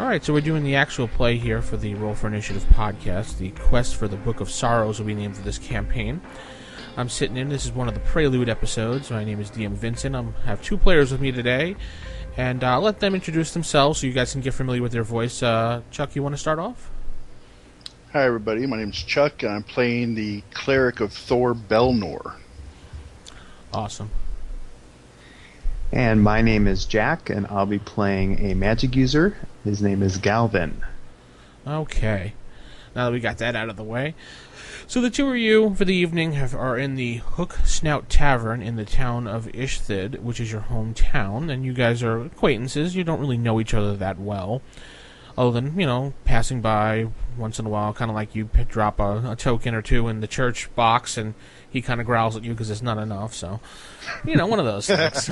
Alright, so we're doing the actual play here for the Roll for Initiative podcast. The Quest for the Book of Sorrows will be named for this campaign. I'm sitting in. This is one of the Prelude episodes. My name is DM Vincent. I have two players with me today, and I'll let them introduce themselves so you guys can get familiar with their voice. Chuck, you want to start off? Hi, everybody. My name's Chuck, and I'm playing the Cleric of Thor Belnor. Awesome. And my name is Jack, and I'll be playing a magic user. His name is Galvin. Okay. Now that we got that out of the way. So the two of you, for the evening, are in the Hook Snout Tavern in the town of Ishthed, which is your hometown, and you guys are acquaintances. You don't really know each other that well, other than, passing by once in a while, kind of like you drop a token or two in the church box, and he kind of growls at you because it's not enough, so, one of those things.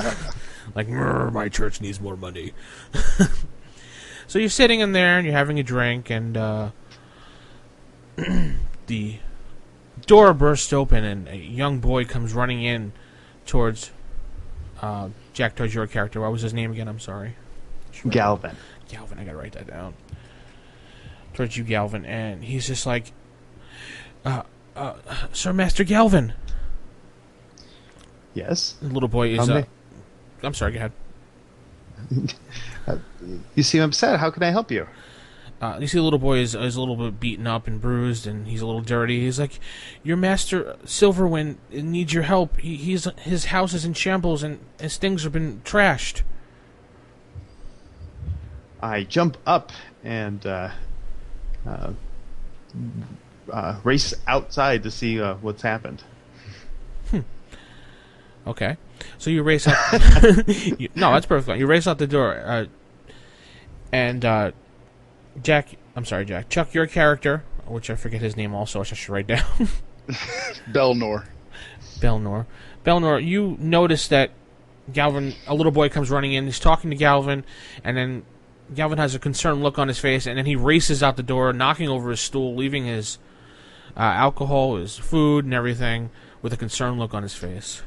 Like, my church needs more money. So you're sitting in there, and you're having a drink, and the door bursts open, and a young boy comes running in towards Jack, towards your character. What was his name again? I'm sorry. Galvin. Galvin, I gotta write that down. Towards you, Galvin, and he's just like, Sir Master Galvin. Yes? The little boy is, I'm sorry, go ahead. You seem upset. How can I help you? You see the little boy is a little bit beaten up and bruised, and he's a little dirty. He's like, your master, Silverwind, needs your help. His house is in shambles, and his things have been trashed. I jump up and race outside to see what's happened. Okay. So you race out... No, that's perfect. You race out the door, and Jack... I'm sorry, Jack. Chuck, your character, which I forget his name also, which I should write down. Belnor. Belnor, you notice that Galvin, a little boy comes running in, he's talking to Galvin, and then Galvin has a concerned look on his face, and then he races out the door, knocking over his stool, leaving his alcohol, his food, and everything, with a concerned look on his face.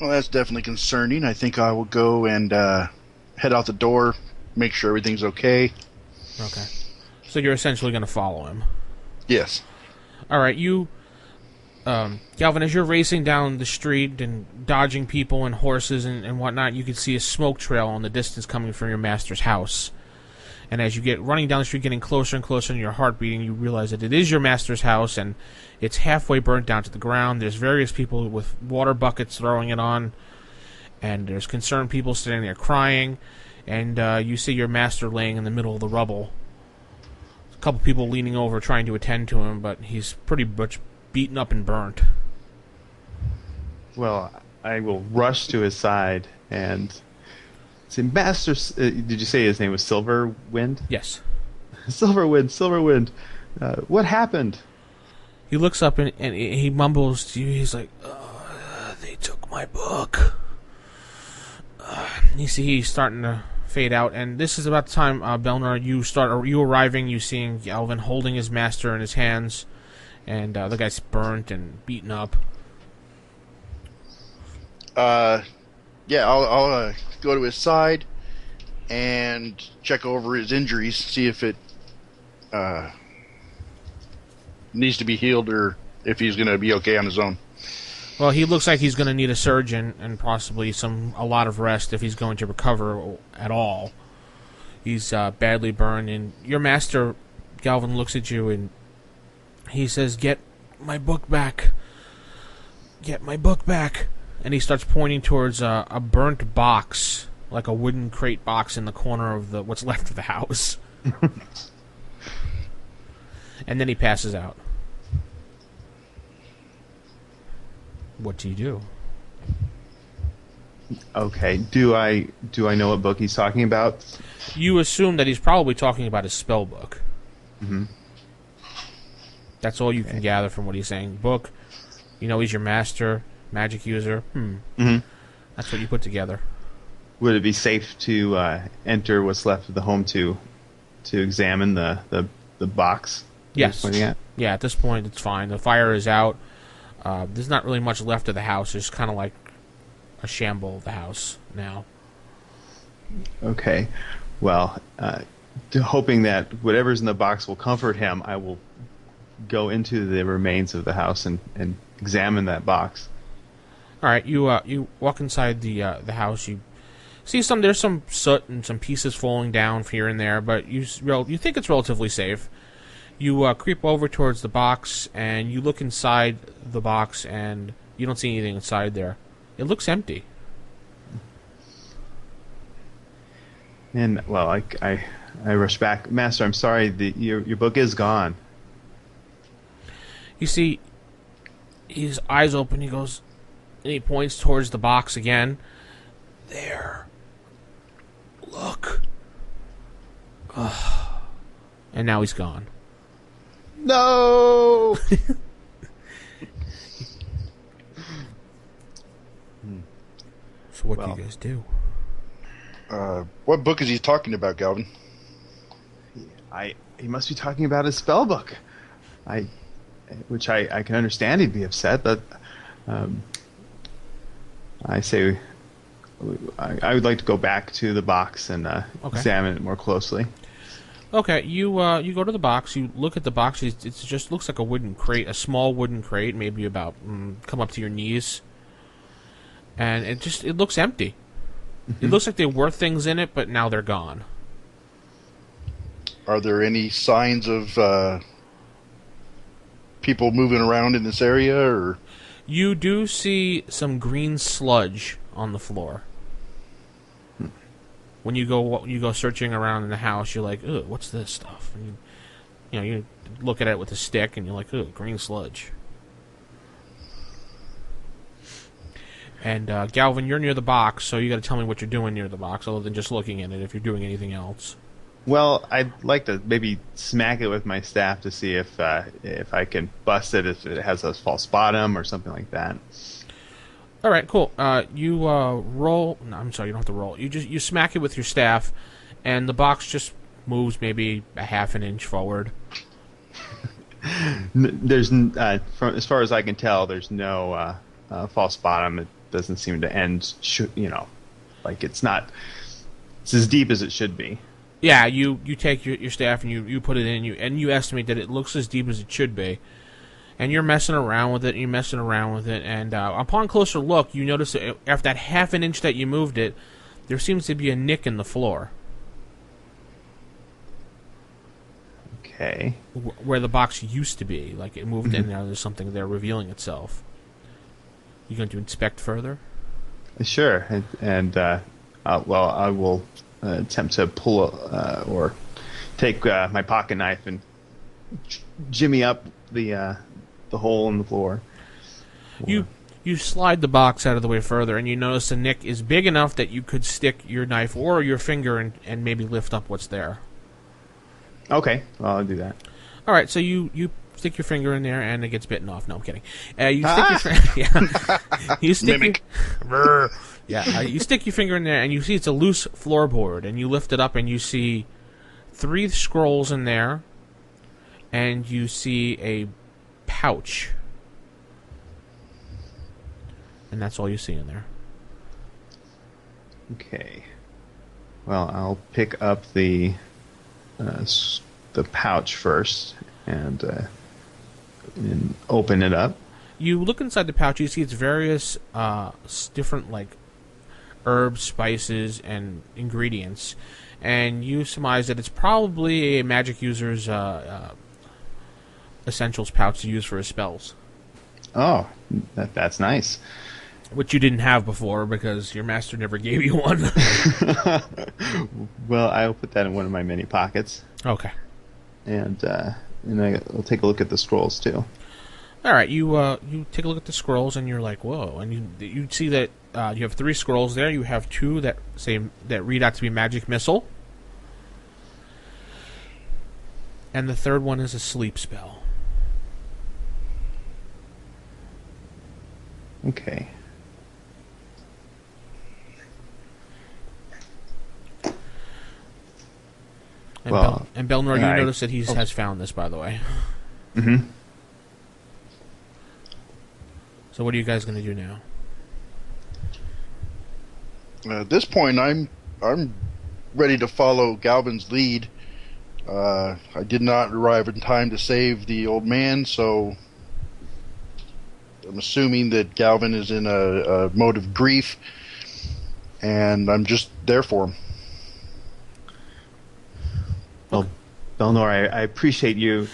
Well, that's definitely concerning. I think I will go and head out the door, make sure everything's okay. Okay. So you're essentially going to follow him? Yes. Alright, you... Galvin, as you're racing down the street and dodging people and horses and whatnot, you can see a smoke trail in the distance coming from your master's house. And as you get running down the street, getting closer and closer, and your heart beating, you realize that it is your master's house, and it's halfway burnt down to the ground. There's various people with water buckets throwing it on, and there's concerned people sitting there crying, and you see your master laying in the middle of the rubble. A couple people leaning over trying to attend to him, but he's pretty much beaten up and burnt. Well, I will rush to his side and say, Master... did you say his name was Silverwind? Yes. Silverwind. What happened? He looks up and he mumbles to you. He's like, they took my book. You see he's starting to fade out, and this is about the time, Belnor, you arriving, you seeing Galvin holding his master in his hands, and the guy's burnt and beaten up. Yeah, I'll go to his side and check over his injuries, see if it needs to be healed or if he's going to be okay on his own. Well, he looks like he's going to need a surgeon and possibly a lot of rest if he's going to recover at all. He's badly burned, and your master, Galvin, looks at you and he says, "Get my book back. Get my book back." And he starts pointing towards a burnt box, like a wooden crate box in the corner of what's left of the house. And then he passes out. What do you do? Okay. Do I know what book he's talking about? You assume that he's probably talking about his spell book. Mm-hmm. That's all you can gather from what he's saying. Book, he's your master, magic user. Mm-hmm. That's what you put together. Would it be safe to enter what's left of the home to examine the box? Yes. Pointing at? Yeah, at this point it's fine. The fire is out. There's not really much left of the house. It's kind of like a shamble of the house now. Okay. well, hoping that whatever's in the box will comfort him, I will go into the remains of the house and examine that box. All right, you walk inside the house. You see there's some soot and some pieces falling down here and there, but you think it's relatively safe. You creep over towards the box and you look inside the box and you don't see anything inside there. It looks empty. And well, I rush back, Master. I'm sorry, your book is gone. You see, his eyes open. He goes, and he points towards the box again. There, look. And now he's gone. No. So what do you guys do? What book is he talking about, Galvin? He must be talking about his spell book. Which I can understand he'd be upset, but I say I would like to go back to the box and examine it more closely. Okay, you go to the box. You look at the box. It just looks like a wooden crate, a small wooden crate, maybe about come up to your knees, and it looks empty. Mm-hmm. It looks like there were things in it, but now they're gone. Are there any signs of people moving around in this area, or? You do see some green sludge on the floor. When you go searching around in the house, you're like, "Ugh, what's this stuff?" And you look at it with a stick, and you're like, "Ugh, green sludge." And Galvin, you're near the box, so you got to tell me what you're doing near the box, other than just looking at it. If you're doing anything else. Well, I'd like to maybe smack it with my staff to see if I can bust it, if it has a false bottom or something like that. All right, cool. You roll. No, I'm sorry, you don't have to roll. You smack it with your staff, and the box just moves maybe a half an inch forward. There's, as far as I can tell, there's no false bottom. It doesn't seem to end. Like it's as deep as it should be. Yeah, you take your staff and you put it in, and you estimate that it looks as deep as it should be. And you're messing around with it, and upon closer look, you notice that after that half an inch that you moved it, there seems to be a nick in the floor. Okay. Where the box used to be. Like, it moved in, now there's something there revealing itself. You going to inspect further? Sure, and I will attempt to pull or take my pocket knife and jimmy up the hole in the floor. You slide the box out of the way further, and you notice the nick is big enough that you could stick your knife or your finger and maybe lift up what's there. Okay, well, I'll do that. All right, so you stick your finger in there, and it gets bitten off. No, I'm kidding. You stick you stick your finger in there, and you see it's a loose floorboard, and you lift it up, and you see 3 scrolls in there, and you see a pouch. And that's all you see in there. Okay. Well, I'll pick up the pouch first and open it up. You look inside the pouch. You see it's various different herbs, spices, and ingredients, and you surmise that it's probably a magic user's essentials pouch to use for his spells. Oh, that's nice. Which you didn't have before because your master never gave you one. Well, I'll put that in one of my many pockets. Okay. And I'll take a look at the scrolls too. All right, you take a look at the scrolls and you're like, whoa! And you see that you have 3 scrolls there. You have 2 that read out to be magic missile, and the third one is a sleep spell. Okay. And Belnor, you notice that he has found this, by the way. Mm-hmm. So what are you guys going to do now? At this point, I'm ready to follow Galvin's lead. I did not arrive in time to save the old man, so I'm assuming that Galvin is in a mode of grief, and I'm just there for him. Well, Belnor, I appreciate you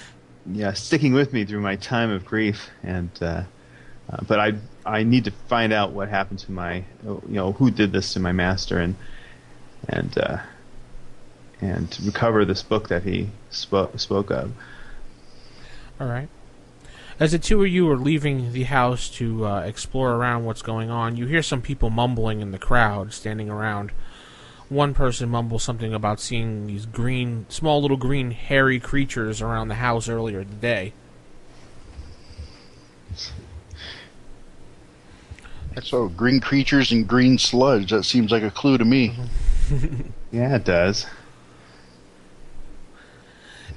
sticking with me through my time of grief, and but I need to find out what happened to my, who did this to my master, and recover this book that he spoke of. All right. As the two of you are leaving the house to explore around what's going on, you hear some people mumbling in the crowd standing around. One person mumbles something about seeing these small little green hairy creatures around the house earlier today. So, green creatures and green sludge, that seems like a clue to me. Yeah, it does.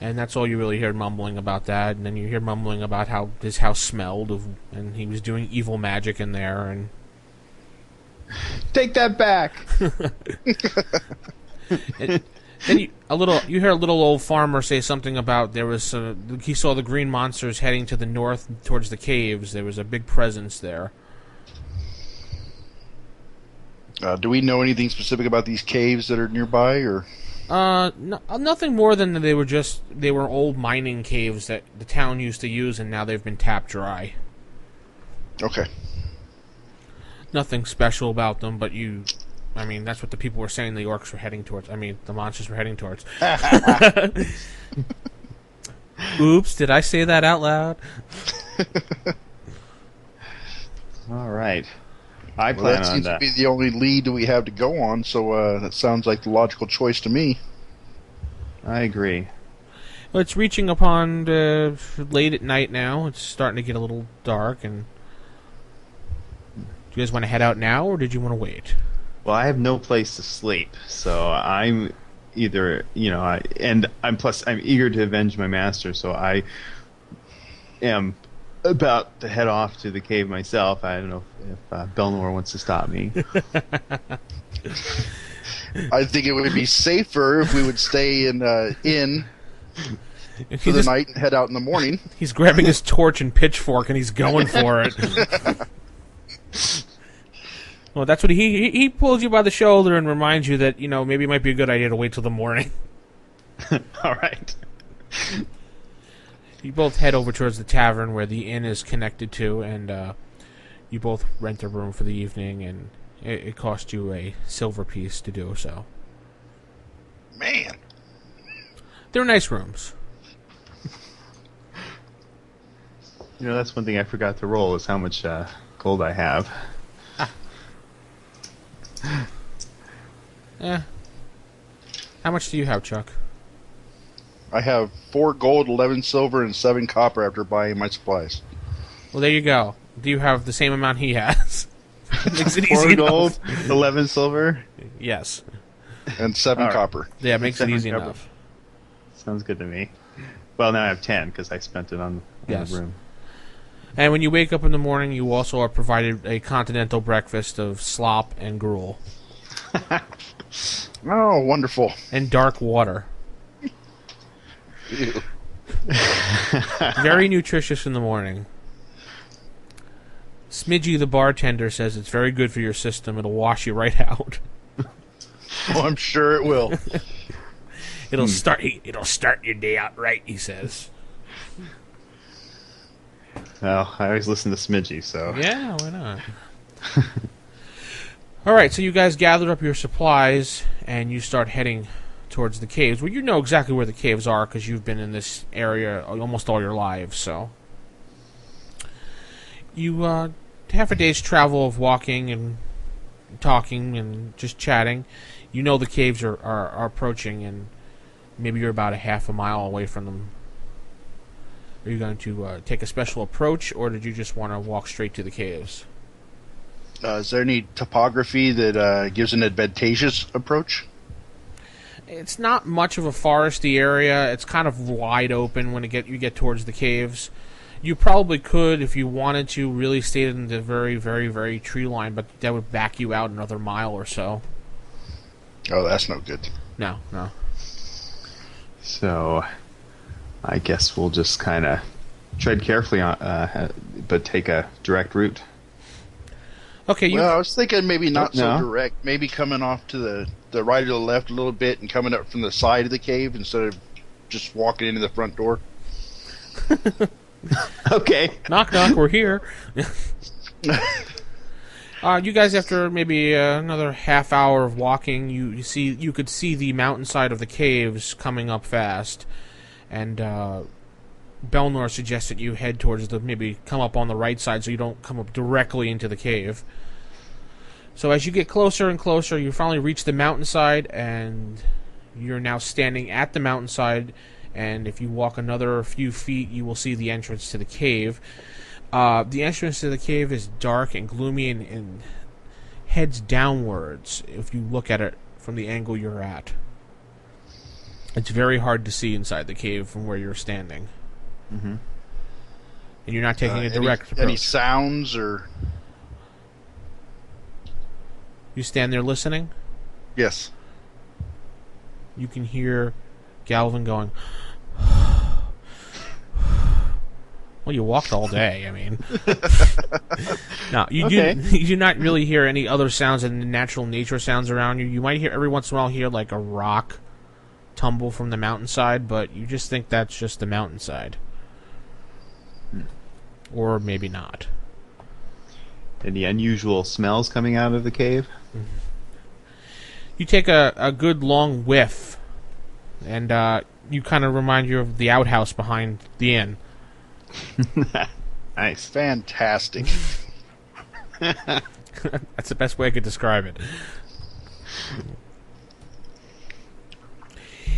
And that's all you really hear mumbling about that. And then you hear mumbling about how his house smelled, and he was doing evil magic in there. And take that back. Then you hear a little old farmer say something about he saw the green monsters heading to the north towards the caves. There was a big presence there. Do we know anything specific about these caves that are nearby, or? Nothing more than they were old mining caves that the town used to use, and now they've been tapped dry. Okay. Nothing special about them, but that's what the people were saying the orcs were heading towards. The monsters were heading towards. Oops, did I say that out loud? All right. That seems to be the only lead that we have to go on, so that sounds like the logical choice to me. I agree. Well, it's reaching upon late at night now. It's starting to get a little dark, and do you guys want to head out now, or did you want to wait? Well, I have no place to sleep, so I'm either, I'm eager to avenge my master, so I am about to head off to the cave myself. I don't know if Belnor wants to stop me. I think it would be safer if we would stay in for the night and head out in the morning. He's grabbing his torch and pitchfork and he's going for it. Well, that's what he pulls you by the shoulder and reminds you that maybe it might be a good idea to wait till the morning. All right. You both head over towards the tavern where the inn is connected to, and you both rent a room for the evening, and it cost you a silver piece to do so. Man. They're nice rooms. That's one thing I forgot to roll is how much gold I have. How much do you have, Chuck? I have 4 gold, 11 silver, and 7 copper after buying my supplies. Well, there you go. Do you have the same amount he has? Makes it 4 easy gold, enough. 11 silver? Yes. And 7 copper. Yeah, it makes it easy enough. Sounds good to me. Well, now I have 10 because I spent it on the room. And when you wake up in the morning, you also are provided a continental breakfast of slop and gruel. Oh, wonderful. And dark water. Ew. Very nutritious in the morning. Smidgy the bartender says it's very good for your system. It'll wash you right out. Oh, I'm sure it will. It'll start your day out right, he says. Well, I always listen to Smidgy, so... Yeah, why not? Alright, so you guys gather up your supplies, and you start heading towards the caves. Well, you know exactly where the caves are, because you've been in this area almost all your lives, so... You, half a day's travel of walking and talking and just chatting. You know the caves are approaching, and maybe you're about a half a mile away from them. Are you going to take a special approach, or did you just want to walk straight to the caves? Is there any topography that gives an advantageous approach? It's not much of a foresty area. It's kind of wide open when you get towards the caves. You probably could, if you wanted to, really stay in the very, very, very tree line, but that would back you out another mile or so. Oh, that's no good. No, no. So I guess we'll just kind of tread carefully on, but take a direct route. Okay, you. Well, I was thinking maybe not so No. direct. Maybe coming off to the right or the left a little bit and coming up from the side of the cave instead of just walking into the front door. Okay. Knock, knock, we're here. You guys, after maybe another half hour of walking, you could see the mountainside of the caves coming up fast, and Belnor suggests that you head towards maybe come up on the right side so you don't come up directly into the cave. So as you get closer and closer, you finally reach the mountainside, and you're now standing at the mountainside, and if you walk another few feet, you will see the entrance to the cave. The entrance to the cave is dark and gloomy and heads downwards if you look at it from the angle you're at. It's very hard to see inside the cave from where you're standing. Mm-hmm. And you're not taking a direct approach. Any sounds or... You stand there listening. Yes. You can hear Galvin going... Well, you walked all day, I mean. No, you do not really hear any other sounds than the natural nature sounds around you. You might hear every once in a while hear like a rock tumble from the mountainside, but you just think that's just the mountainside. Or maybe not. Any unusual smells coming out of the cave? You take a good long whiff, and you kind of remind you of the outhouse behind the inn. Nice. Fantastic. That's the best way I could describe it.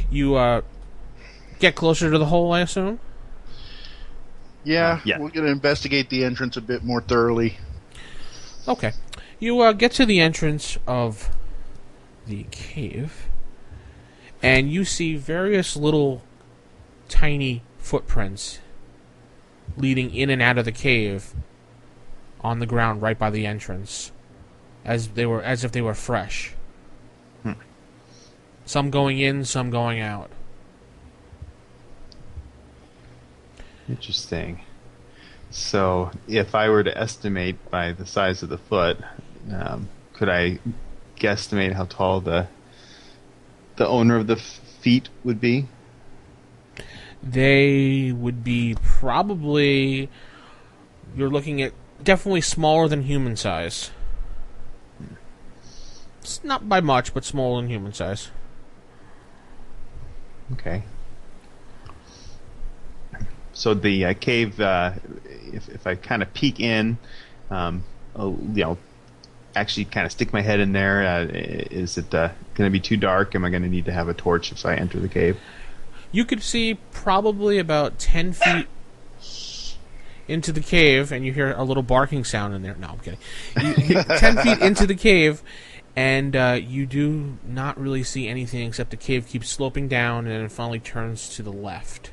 You get closer to the hole, I assume? Yeah, Yeah. we're going to investigate the entrance a bit more thoroughly. Okay. You get to the entrance of the cave, and you see various little tiny footprints leading in and out of the cave on the ground right by the entrance, as if they were fresh. Some going in, some going out. Interesting. So, if I were to estimate by the size of the foot, could I guesstimate how tall the owner of the feet would be? They would be probably... You're looking at definitely smaller than human size. It's not by much, but smaller than human size. Okay. So the cave, if I kind of peek in, actually kind of stick my head in there, is it going to be too dark? Am I going to need to have a torch if I enter the cave? You could see probably about 10 feet into the cave, and you hear a little barking sound in there. No, I'm kidding. 10 feet into the cave, and you do not really see anything except the cave keeps sloping down, and it finally turns to the left.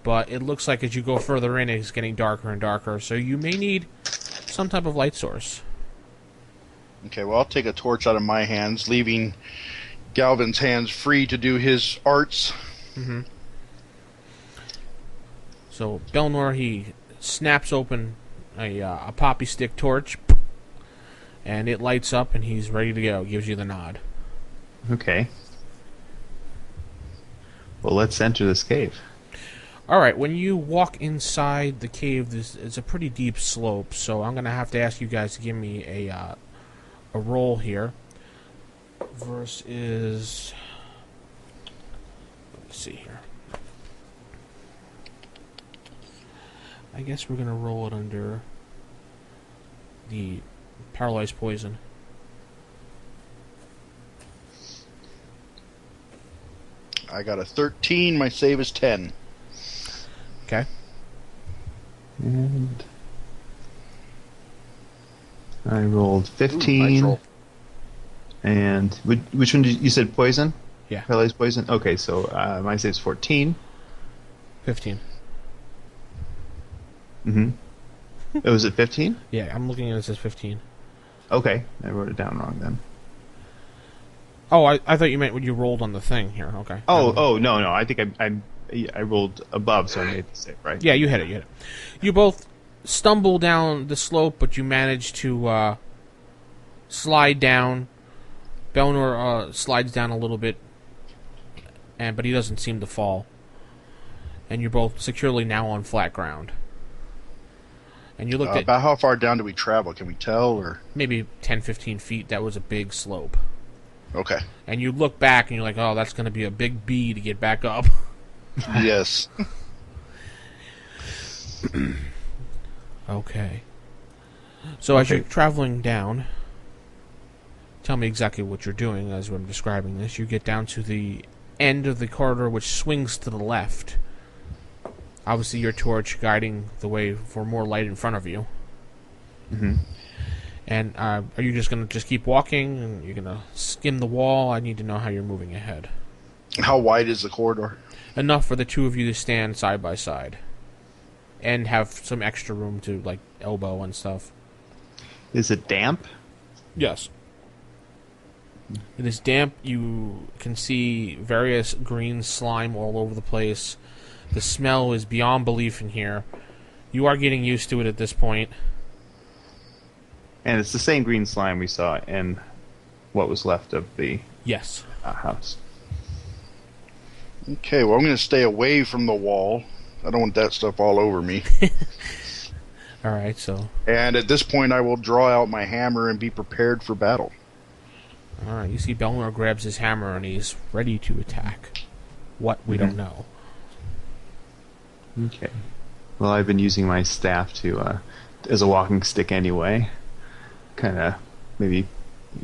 But it looks like as you go further in, it's getting darker and darker, so you may need some type of light source. Okay, well, I'll take a torch out of my hands, leaving Galvin's hands free to do his arts. Mm-hmm. So Belnor, he snaps open a poppy stick torch, and it lights up, and he's ready to go. Gives you the nod. Okay. Well, let's enter this cave. All right. When you walk inside the cave, it's a pretty deep slope, so I'm gonna have to ask you guys to give me a roll here. Verse is... Let's see here. I guess we're going to roll it under the paralyzed poison. I got a 13. My save is 10. Okay. And I rolled 15. Ooh, nice roll. And which one did you said poison? Yeah. Paralyzed poison? Okay, so my save's 14. 15. Mm-hmm. Oh, was it 15? Yeah, I'm looking at it, it says 15. Okay, I wrote it down wrong then. Oh, I thought you meant when you rolled on the thing here. Okay. Oh, no. I think I rolled above, so I made the save, right? Yeah, you hit it. You both stumble down the slope, but you manage to slide down. Belnor slides down a little bit, but he doesn't seem to fall. And you're both securely now on flat ground. And you looked at about how far down do we travel? Can we tell, or maybe 10, 15 feet. That was a big slope. okay? And you look back, and you're like, "Oh, that's going to be a big B to get back up." Yes. Okay. So as you're traveling down, tell me exactly what you're doing as I'm describing this. You get down to the end of the corridor, which swings to the left. Obviously, your torch guiding the way for more light in front of you. Mm-hmm. And are you just going to just keep walking, and you're going to skim the wall? I need to know how you're moving ahead. How wide is the corridor? Enough for the two of you to stand side by side. And have some extra room to, like, elbow and stuff. Is it damp? Yes. It is damp. You can see various green slime all over the place. The smell is beyond belief in here. You are getting used to it at this point. And it's the same green slime we saw in what was left of the Yes. house. Okay, well, I'm going to stay away from the wall. I don't want that stuff all over me. All right, so... And at this point, I will draw out my hammer and be prepared for battle. All right, you see Belnor grabs his hammer and he's ready to attack. What, we don't know. Okay. Well, I've been using my staff to as a walking stick anyway. Kind of maybe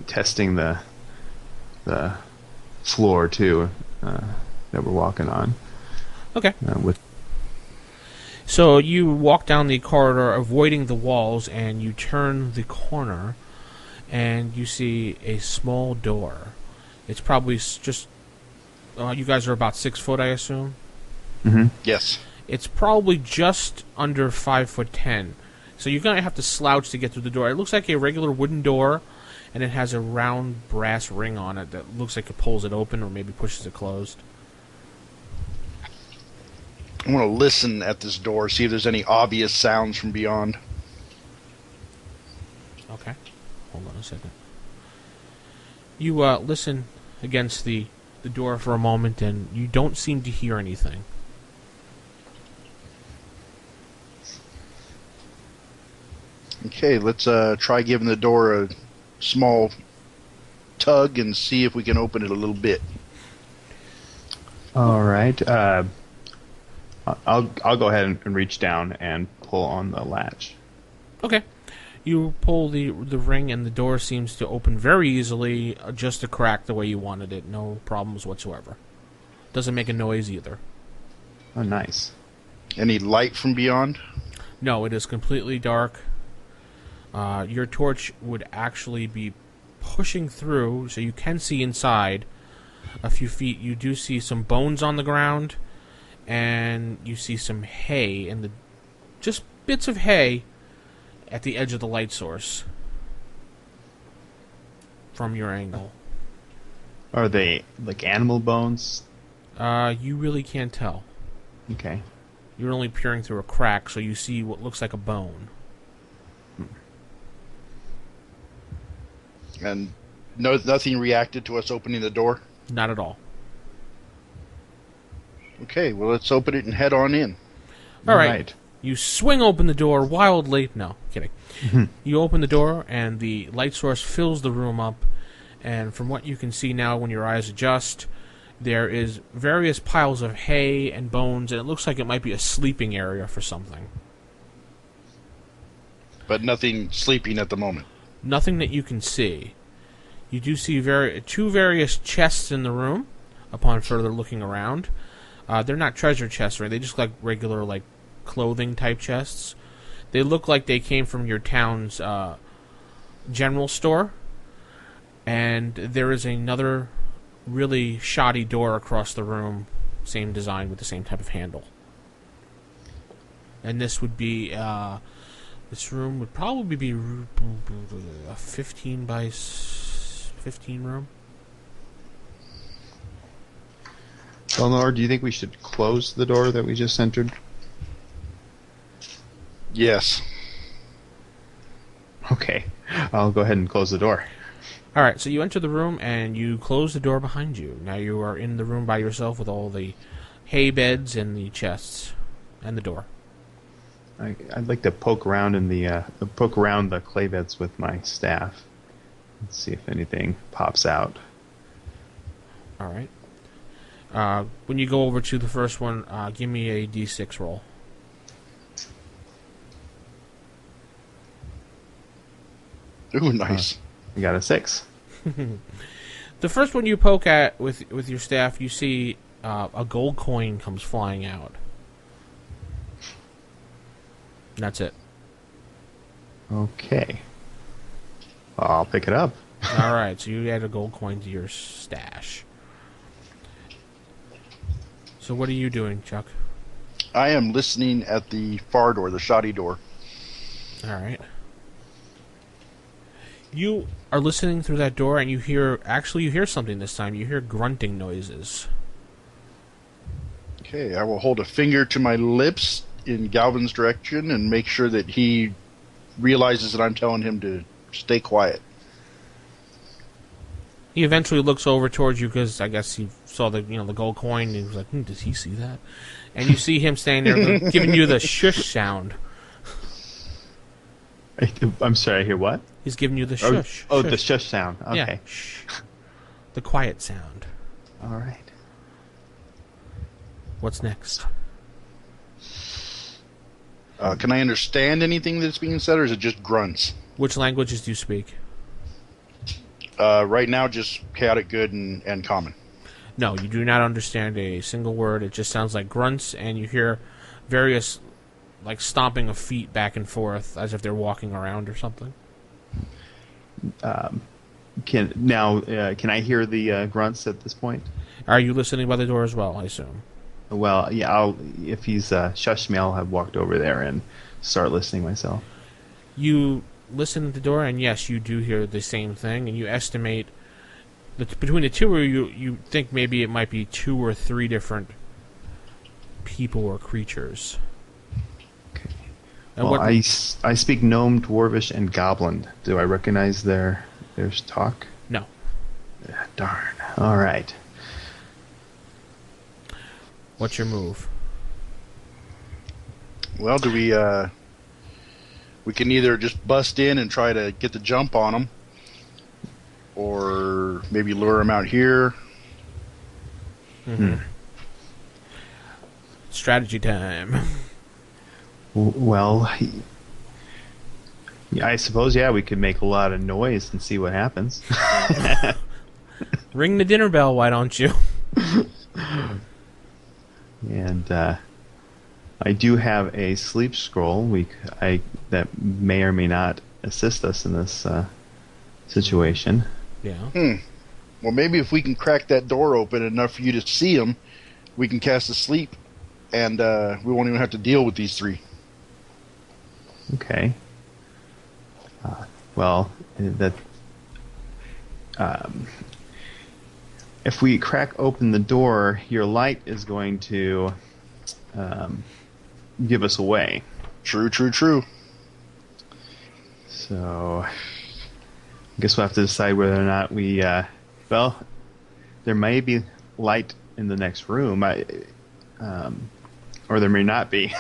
testing the floor too that we're walking on. Okay. With So you walk down the corridor, avoiding the walls, and you turn the corner, and you see a small door. It's probably just... you guys are about 6 foot, I assume? Mm-hmm. Yes. It's probably just under 5'10". So you're going to have to slouch to get through the door. It looks like a regular wooden door, and it has a round brass ring on it that looks like it pulls it open or maybe pushes it closed. I want to listen at this door, see if there's any obvious sounds from beyond. Okay. Hold on a second. You listen against the door for a moment, and you don't seem to hear anything. Okay, let's try giving the door a small tug and see if we can open it a little bit. All right. I'll go ahead and reach down and pull on the latch. Okay. You pull the ring, and the door seems to open very easily, just a crack the way you wanted it. No problems whatsoever. Doesn't make a noise either. Oh, nice. Any light from beyond? No, it is completely dark. Your torch would actually be pushing through, so you can see inside a few feet. You do see some bones on the ground, and you see some hay, and just bits of hay at the edge of the light source from your angle. Are they like animal bones? You really can't tell. Okay. You're only peering through a crack, so you see what looks like a bone. And nothing reacted to us opening the door? Not at all. Okay, well, let's open it and head on in. All right. You swing open the door wildly. No, kidding. You open the door, and the light source fills the room up. And from what you can see now when your eyes adjust, there is various piles of hay and bones, and it looks like it might be a sleeping area for something. But nothing sleeping at the moment. Nothing that you can see. You do see two various chests in the room upon further looking around. They're not treasure chests, right? They just look like regular, like, clothing type chests. They look like they came from your town's general store. And there is another really shoddy door across the room, same design with the same type of handle. And this would be this room would probably be a 15 by 15 room. Eleanor, do you think we should close the door that we just entered? Yes. Okay, I'll go ahead and close the door. All right, so you enter the room and you close the door behind you. Now you are in the room by yourself with all the hay beds and the chests and the door. I'd like to poke around the clay beds with my staff and see if anything pops out. All right. When you go over to the first one, give me a D6 roll. Ooh, nice. We got a 6. The first one you poke at with your staff, you see a gold coin comes flying out. And that's it. Okay. I'll pick it up. All right, so you add a gold coin to your stash. So what are you doing, Chuck? I am listening at the far door, the shoddy door. All right. You are listening through that door, and you hear something this time. You hear grunting noises. Okay, I will hold a finger to my lips in Galvin's direction and make sure that he realizes that I'm telling him to stay quiet. He eventually looks over towards you because I guess he saw the gold coin and he was like, does he see that? And you see him standing there giving you the shush sound. I'm sorry, I hear what? He's giving you the shush. Oh, shush. the shush sound. Okay. Yeah. Shh. The quiet sound. All right. What's next? Can I understand anything that's being said, or is it just grunts? Which languages do you speak? Right now, just chaotic good and common. No, you do not understand a single word. It just sounds like grunts, and you hear various, like, stomping of feet back and forth as if they're walking around or something. Can I hear the grunts at this point? Are you listening by the door as well, I assume? Well, yeah, if he's shushed me, I'll have walked over there and start listening myself. You listen at the door, and yes, you do hear the same thing, and you estimate that between the two of you think maybe it might be 2 or 3 different people or creatures. Okay. And Well, I speak Gnome, Dwarvish, and Goblin. Do I recognize their talk? No. Darn. All right. What's your move? Well, do we can either just bust in and try to get the jump on them, or maybe lure them out here. Mm-hmm. Strategy time. Well, I suppose, yeah, we could make a lot of noise and see what happens. Ring the dinner bell, why don't you? And I do have a sleep scroll that may or may not assist us in this situation. Yeah. Well, maybe if we can crack that door open enough for you to see them, we can cast a sleep, and we won't even have to deal with these 3. Okay. Well, if we crack open the door, your light is going to give us away. True. So, I guess we'll have to decide whether or not we. There may be light in the next room, or there may not be.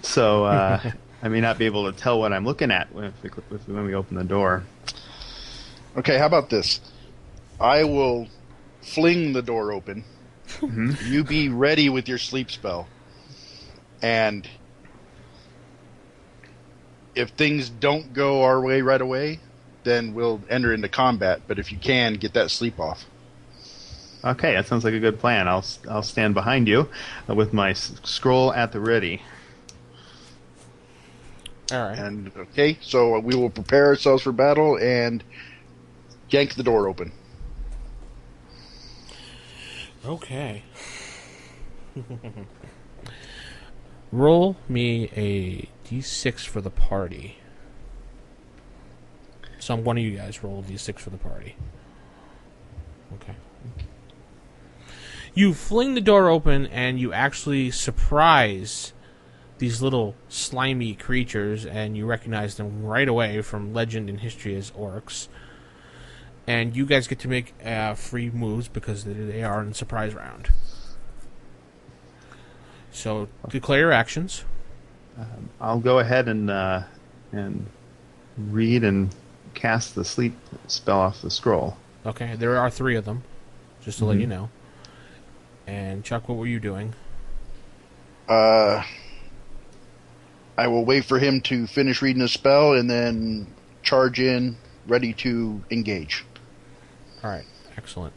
So, I may not be able to tell what I'm looking at when we open the door. Okay, how about this? I will fling the door open. Mm-hmm. You be ready with your sleep spell. And if things don't go our way right away, then we'll enter into combat. But if you can, get that sleep off. Okay, that sounds like a good plan. I'll stand behind you with my scroll at the ready. All right. And okay, so we will prepare ourselves for battle and yank the door open. Okay. Roll me a d6 for the party. One of you guys roll a d6 for the party. Okay. You fling the door open, and you actually surprise these little slimy creatures, and you recognize them right away from legend and history as orcs. And you guys get to make free moves because they are in the surprise round. So declare your actions. I'll go ahead and read and cast the sleep spell off the scroll. Okay, there are 3 of them, just to let you know. And Chuck, what were you doing? I will wait for him to finish reading the spell and then charge in, ready to engage. All right, excellent.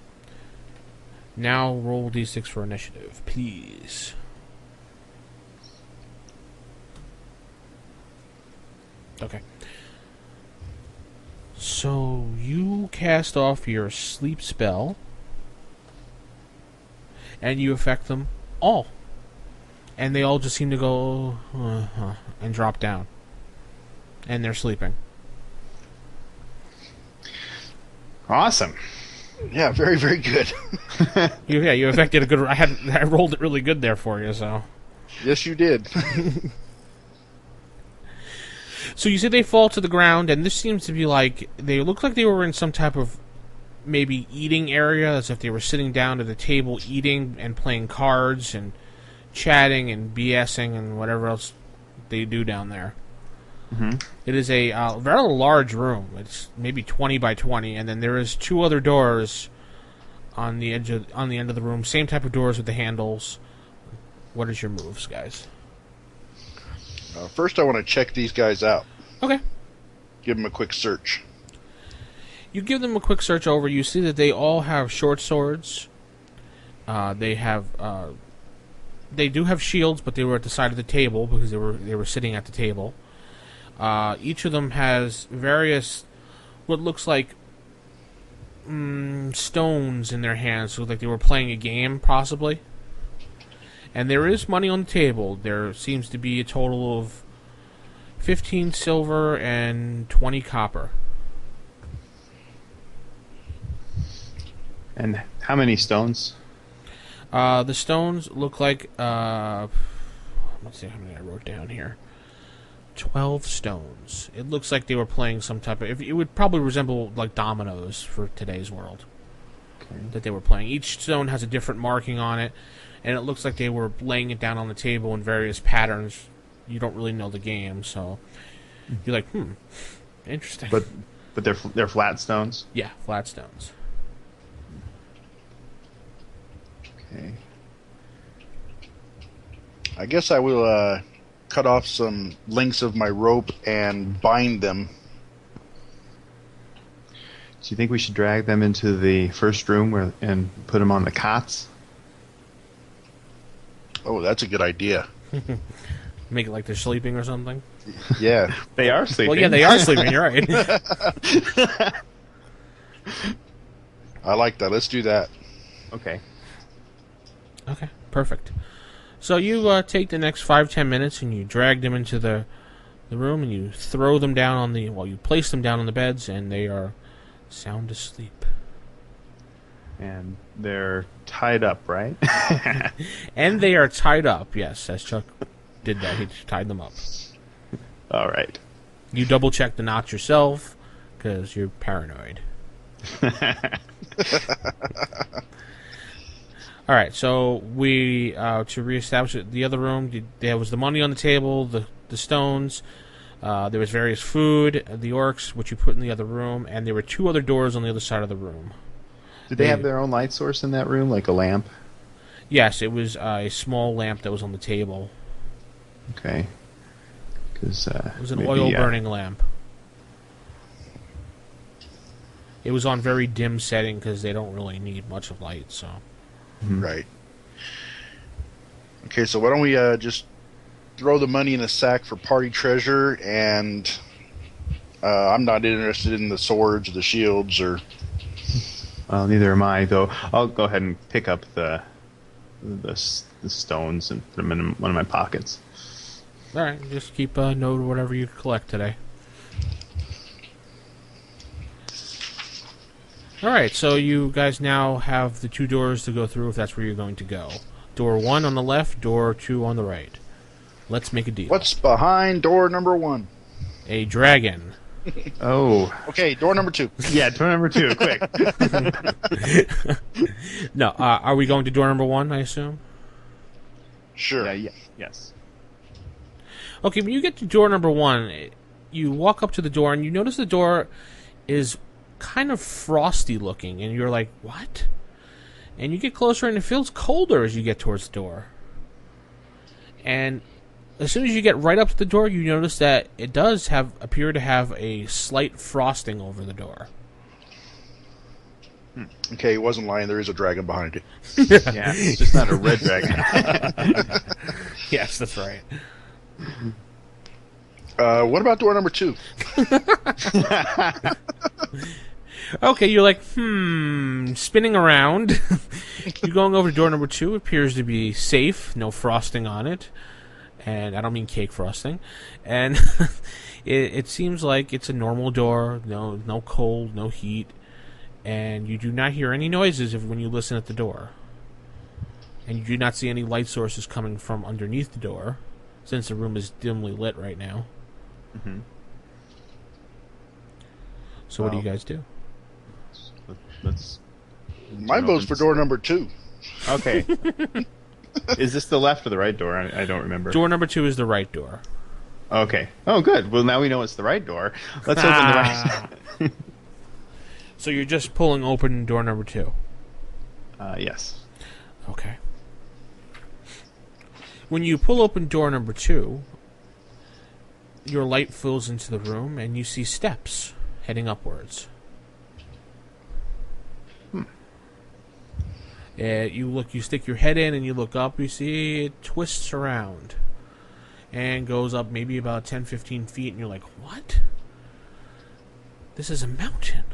Now roll d6 for initiative, please. Okay. So you cast off your sleep spell, and you affect them all. And they all just seem to go and drop down. And they're sleeping. Awesome. Yeah, very, very good. You affected a good... I rolled it really good there for you, so... Yes, you did. So you said they fall to the ground, and this seems to be like... They look like they were in some type of maybe eating area, as if they were sitting down at the table eating and playing cards and chatting and BSing and whatever else they do down there. Mm-hmm. It is a very large room. It's maybe 20 by 20, and then there is 2 other doors on the end of the room. Same type of doors with the handles. What is your moves, guys? First, I want to check these guys out. Okay. Give them a quick search. You give them a quick search over. You see that they all have short swords. They do have shields, but they were at the side of the table because they were sitting at the table. Each of them has various, what looks like stones in their hands, so like they were playing a game, possibly. And there is money on the table. There seems to be a total of 15 silver and 20 copper. And how many stones? The stones look like, let's see how many I wrote down here. 12 stones. It looks like they were playing some type of... It would probably resemble like dominoes for today's world. Okay. That they were playing. Each stone has a different marking on it, and it looks like they were laying it down on the table in various patterns. You don't really know the game, so you're like, interesting. But they're flat stones? Yeah, flat stones. Okay. I guess I will cut off some links of my rope and bind them. Do you think we should drag them into the first room and put them on the cots? Oh, that's a good idea. Make it like they're sleeping or something? Yeah. They are sleeping. Well, yeah, they are sleeping, you're right. I like that. Let's do that. Okay. Okay, perfect. So you take the next 5-10 minutes and you drag them into the room and you throw them down on the... Well, you place them down on the beds and they are sound asleep. And they're tied up, right? And they are tied up, yes, as Chuck did that. He tied them up. All right. You double-check the knots yourself because you're paranoid. All right, so we to reestablish it, the other room, there was the money on the table, the stones, there was various food, the orcs, which you put in the other room, and there were 2 other doors on the other side of the room. Did they have their own light source in that room, like a lamp? Yes, it was a small lamp that was on the table. Okay. Cause, it was an oil-burning lamp. It was on very dim setting because they don't really need much of light, so... Mm-hmm. Right. Okay, so why don't we just throw the money in a sack for party treasure, and I'm not interested in the swords or the shields or... Well, neither am I, though. I'll go ahead and pick up the stones and put them in one of my pockets. All right, just keep a note of whatever you collect today. All right, so you guys now have the 2 doors to go through if that's where you're going to go. Door 1 on the left, door 2 on the right. Let's make a deal. What's behind door number 1? A dragon. Oh. Okay, door number 2. Yeah, door number 2, quick. No, are we going to door number 1, I assume? Sure. Yes. Okay, when you get to door number 1, you walk up to the door and you notice the door is kind of frosty looking, and you're like, what? And you get closer and it feels colder as you get towards the door. And as soon as you get right up to the door, you notice that it does appear to have a slight frosting over the door. Okay, he wasn't lying. There is a dragon behind it. Yeah, it's just not a red dragon. Yes, that's right. What about door number 2? Okay, you're like, spinning around. You're going over to door number 2. It appears to be safe, no frosting on it. And I don't mean cake frosting. And it seems like it's a normal door, no cold, no heat. And you do not hear any noises when you listen at the door. And you do not see any light sources coming from underneath the door, since the room is dimly lit right now. Mm-hmm. So what do you guys do? My vote's for door number 2. Okay. Is this the left or the right door? I don't remember. Door number 2 is the right door. Okay. Oh, good. Well, now we know it's the right door. Let's open the right. So you're just pulling open door number 2. Yes. Okay. When you pull open door number 2, your light fills into the room and you see steps heading upwards. You stick your head in and you look up, you see it twists around and goes up maybe about 10-15 feet, and you're like, what? This is a mountain.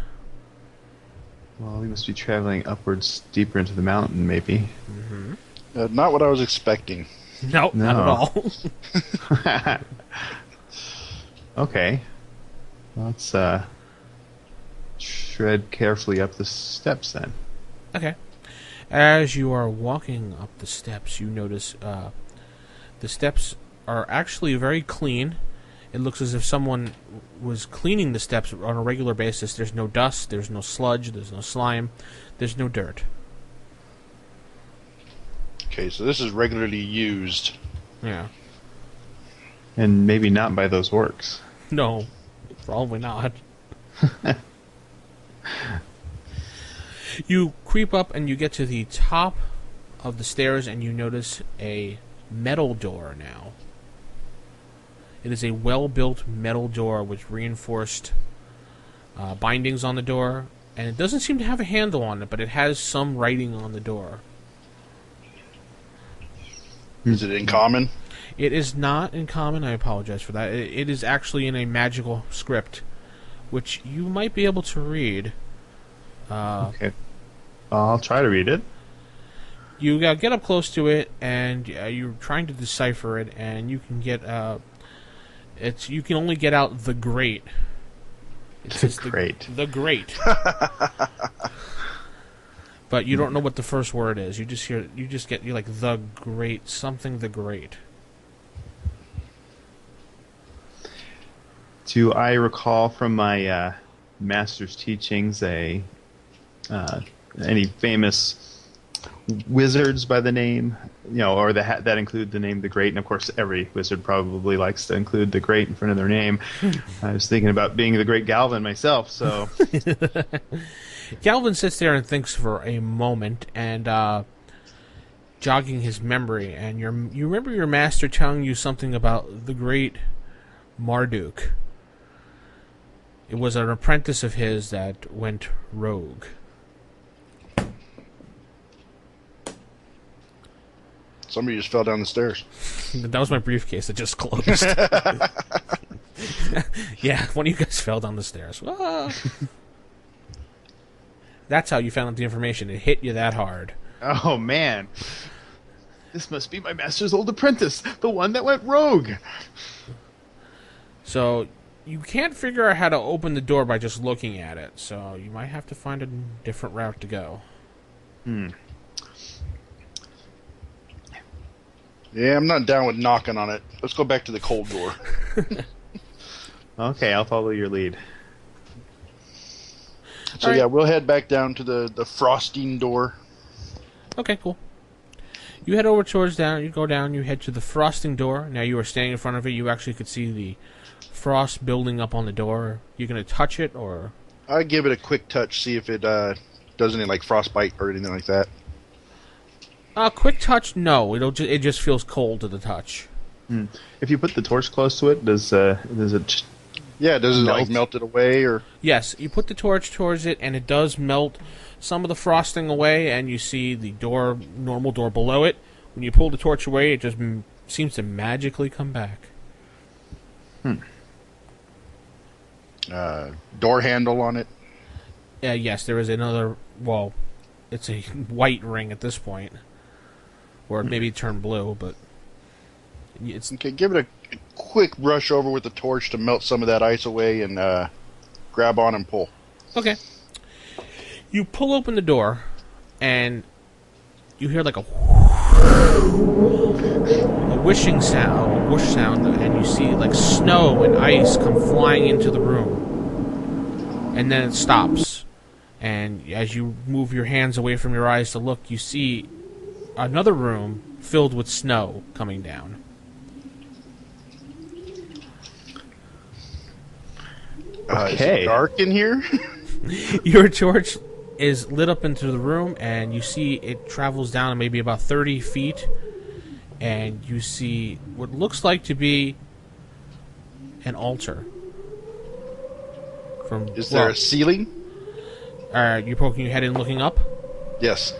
Well, we must be traveling upwards deeper into the mountain, maybe. Mm-hmm. Not what I was expecting. Nope, No. not at all. Okay. Let's tread carefully up the steps then. Okay. As you are walking up the steps, you notice the steps are actually very clean. It looks as if someone was cleaning the steps on a regular basis. There's no dust, there's no sludge, there's no slime, there's no dirt. Okay, so this is regularly used. Yeah. And maybe not by those orcs. No, probably not. You creep up and you get to the top of the stairs and you notice a metal door now. It is a well-built metal door with reinforced bindings on the door, and it doesn't seem to have a handle on it, but it has some writing on the door. Is it in common? It is not in common. I apologize for that. It is actually in a magical script, which you might be able to read. Okay. I'll try to read it. You get up close to it, and you're trying to decipher it, and you can get you can only get out the great. The great. The great. But you don't know what the first word is. You're like the great, something the great. Do I recall from my master's teachings any famous wizards by the name, or that include the name the Great? And of course, every wizard probably likes to include the Great in front of their name. I was thinking about being the Great Galvin myself, so. Galvin sits there and thinks for a moment, and jogging his memory, and you remember your master telling you something about the Great Marduk. It was an apprentice of his that went rogue. Somebody just fell down the stairs. That was my briefcase that just closed. Yeah, one of you guys fell down the stairs. Ah. That's how you found out the information. It hit you that hard. Oh, man. This must be my master's old apprentice, the one that went rogue. So You can't figure out how to open the door by just looking at it, so you might have to find a different route to go. Yeah, I'm not down with knocking on it. Let's go back to the cold door. Okay, I'll follow your lead. So yeah, we'll head back down to the frosting door. Okay, cool. You head over towards down. You go down. You head to the frosting door. Now you are standing in front of it. You actually could see the frost building up on the door. You're gonna touch it, or I give it a quick touch, see if it does any like frostbite or anything like that. Quick touch? No, it just feels cold to the touch. If you put the torch close to it, does it just Yeah, does it melt? like melt it away or? Yes, you put the torch towards it, and it does melt some of the frosting away, and you see the normal door below it. When you pull the torch away, it just seems to magically come back. Door handle on it. Yes, there is another. Well, it's a white ring at this point, or maybe turn blue, but it's Okay, give it a quick brush over with the torch to melt some of that ice away, and grab on and pull. okay. You pull open the door, and you hear like a whoosh sound, and you see like snow and ice come flying into the room, and then it stops. And as you move your hands away from your eyes to look, you see another room filled with snow coming down. Is it dark in here? Your torch is lit up into the room, and you see it travels down maybe about 30 feet, and you see what looks like to be an altar. Is there a ceiling? You're poking your head in looking up? Yes.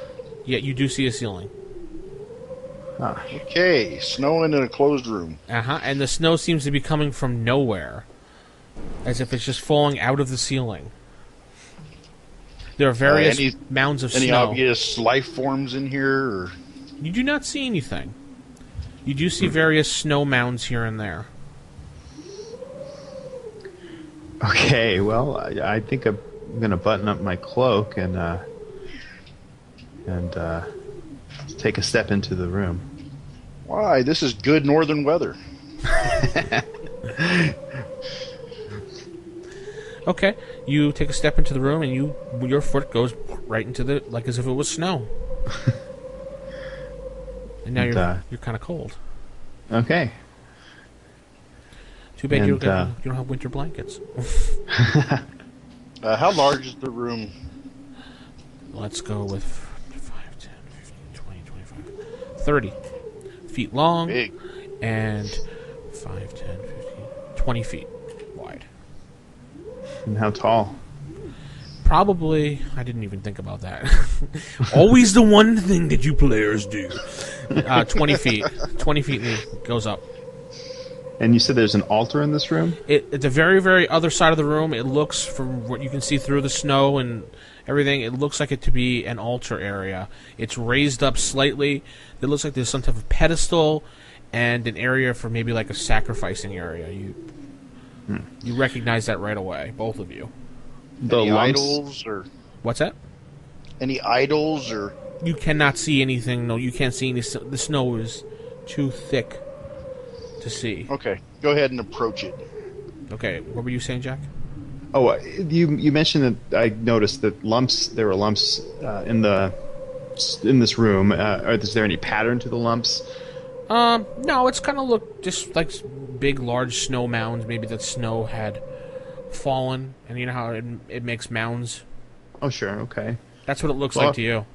Yeah, you do see a ceiling. Okay, snowing in a closed room. And the snow seems to be coming from nowhere, as if it's just falling out of the ceiling. There are various mounds of any snow. obvious life forms in here? Or? You do not see anything. You do see various snow mounds here and there. Okay, well, I think I'm going to button up my cloak and take a step into the room. Why? This is good northern weather. Okay, you take a step into the room, and your foot goes right into the, like as if it was snow. And now you're kind of cold. Okay. Too bad you don't have winter blankets. How large is the room? Let's go with 5, 10, 15, 20, 25, 30 feet long. Big. And 5, 10, 15, 20 feet wide. And how tall? Probably, I didn't even think about that. Always the one thing that you players do. 20 feet. 20 feet goes up. And you said there's an altar in this room? At the very, very other side of the room, it looks, from what you can see through the snow and everything, it looks like it to be an altar area. It's raised up slightly. It looks like there's some type of pedestal and an area for maybe like a sacrificing area. You recognize that right away, both of you. Any idols or what's that? Any idols or? You cannot see anything. No, you can't see any. The snow is too thick to see. Okay, go ahead and approach it. Okay, what were you saying, Jack? Oh, you mentioned that I noticed that there were lumps in this room. Is there any pattern to the lumps? No, it's kind of look just like big, large snow mounds. Maybe that snow had fallen, and you know how it makes mounds. Oh, sure. Okay. That's what it looks like to you.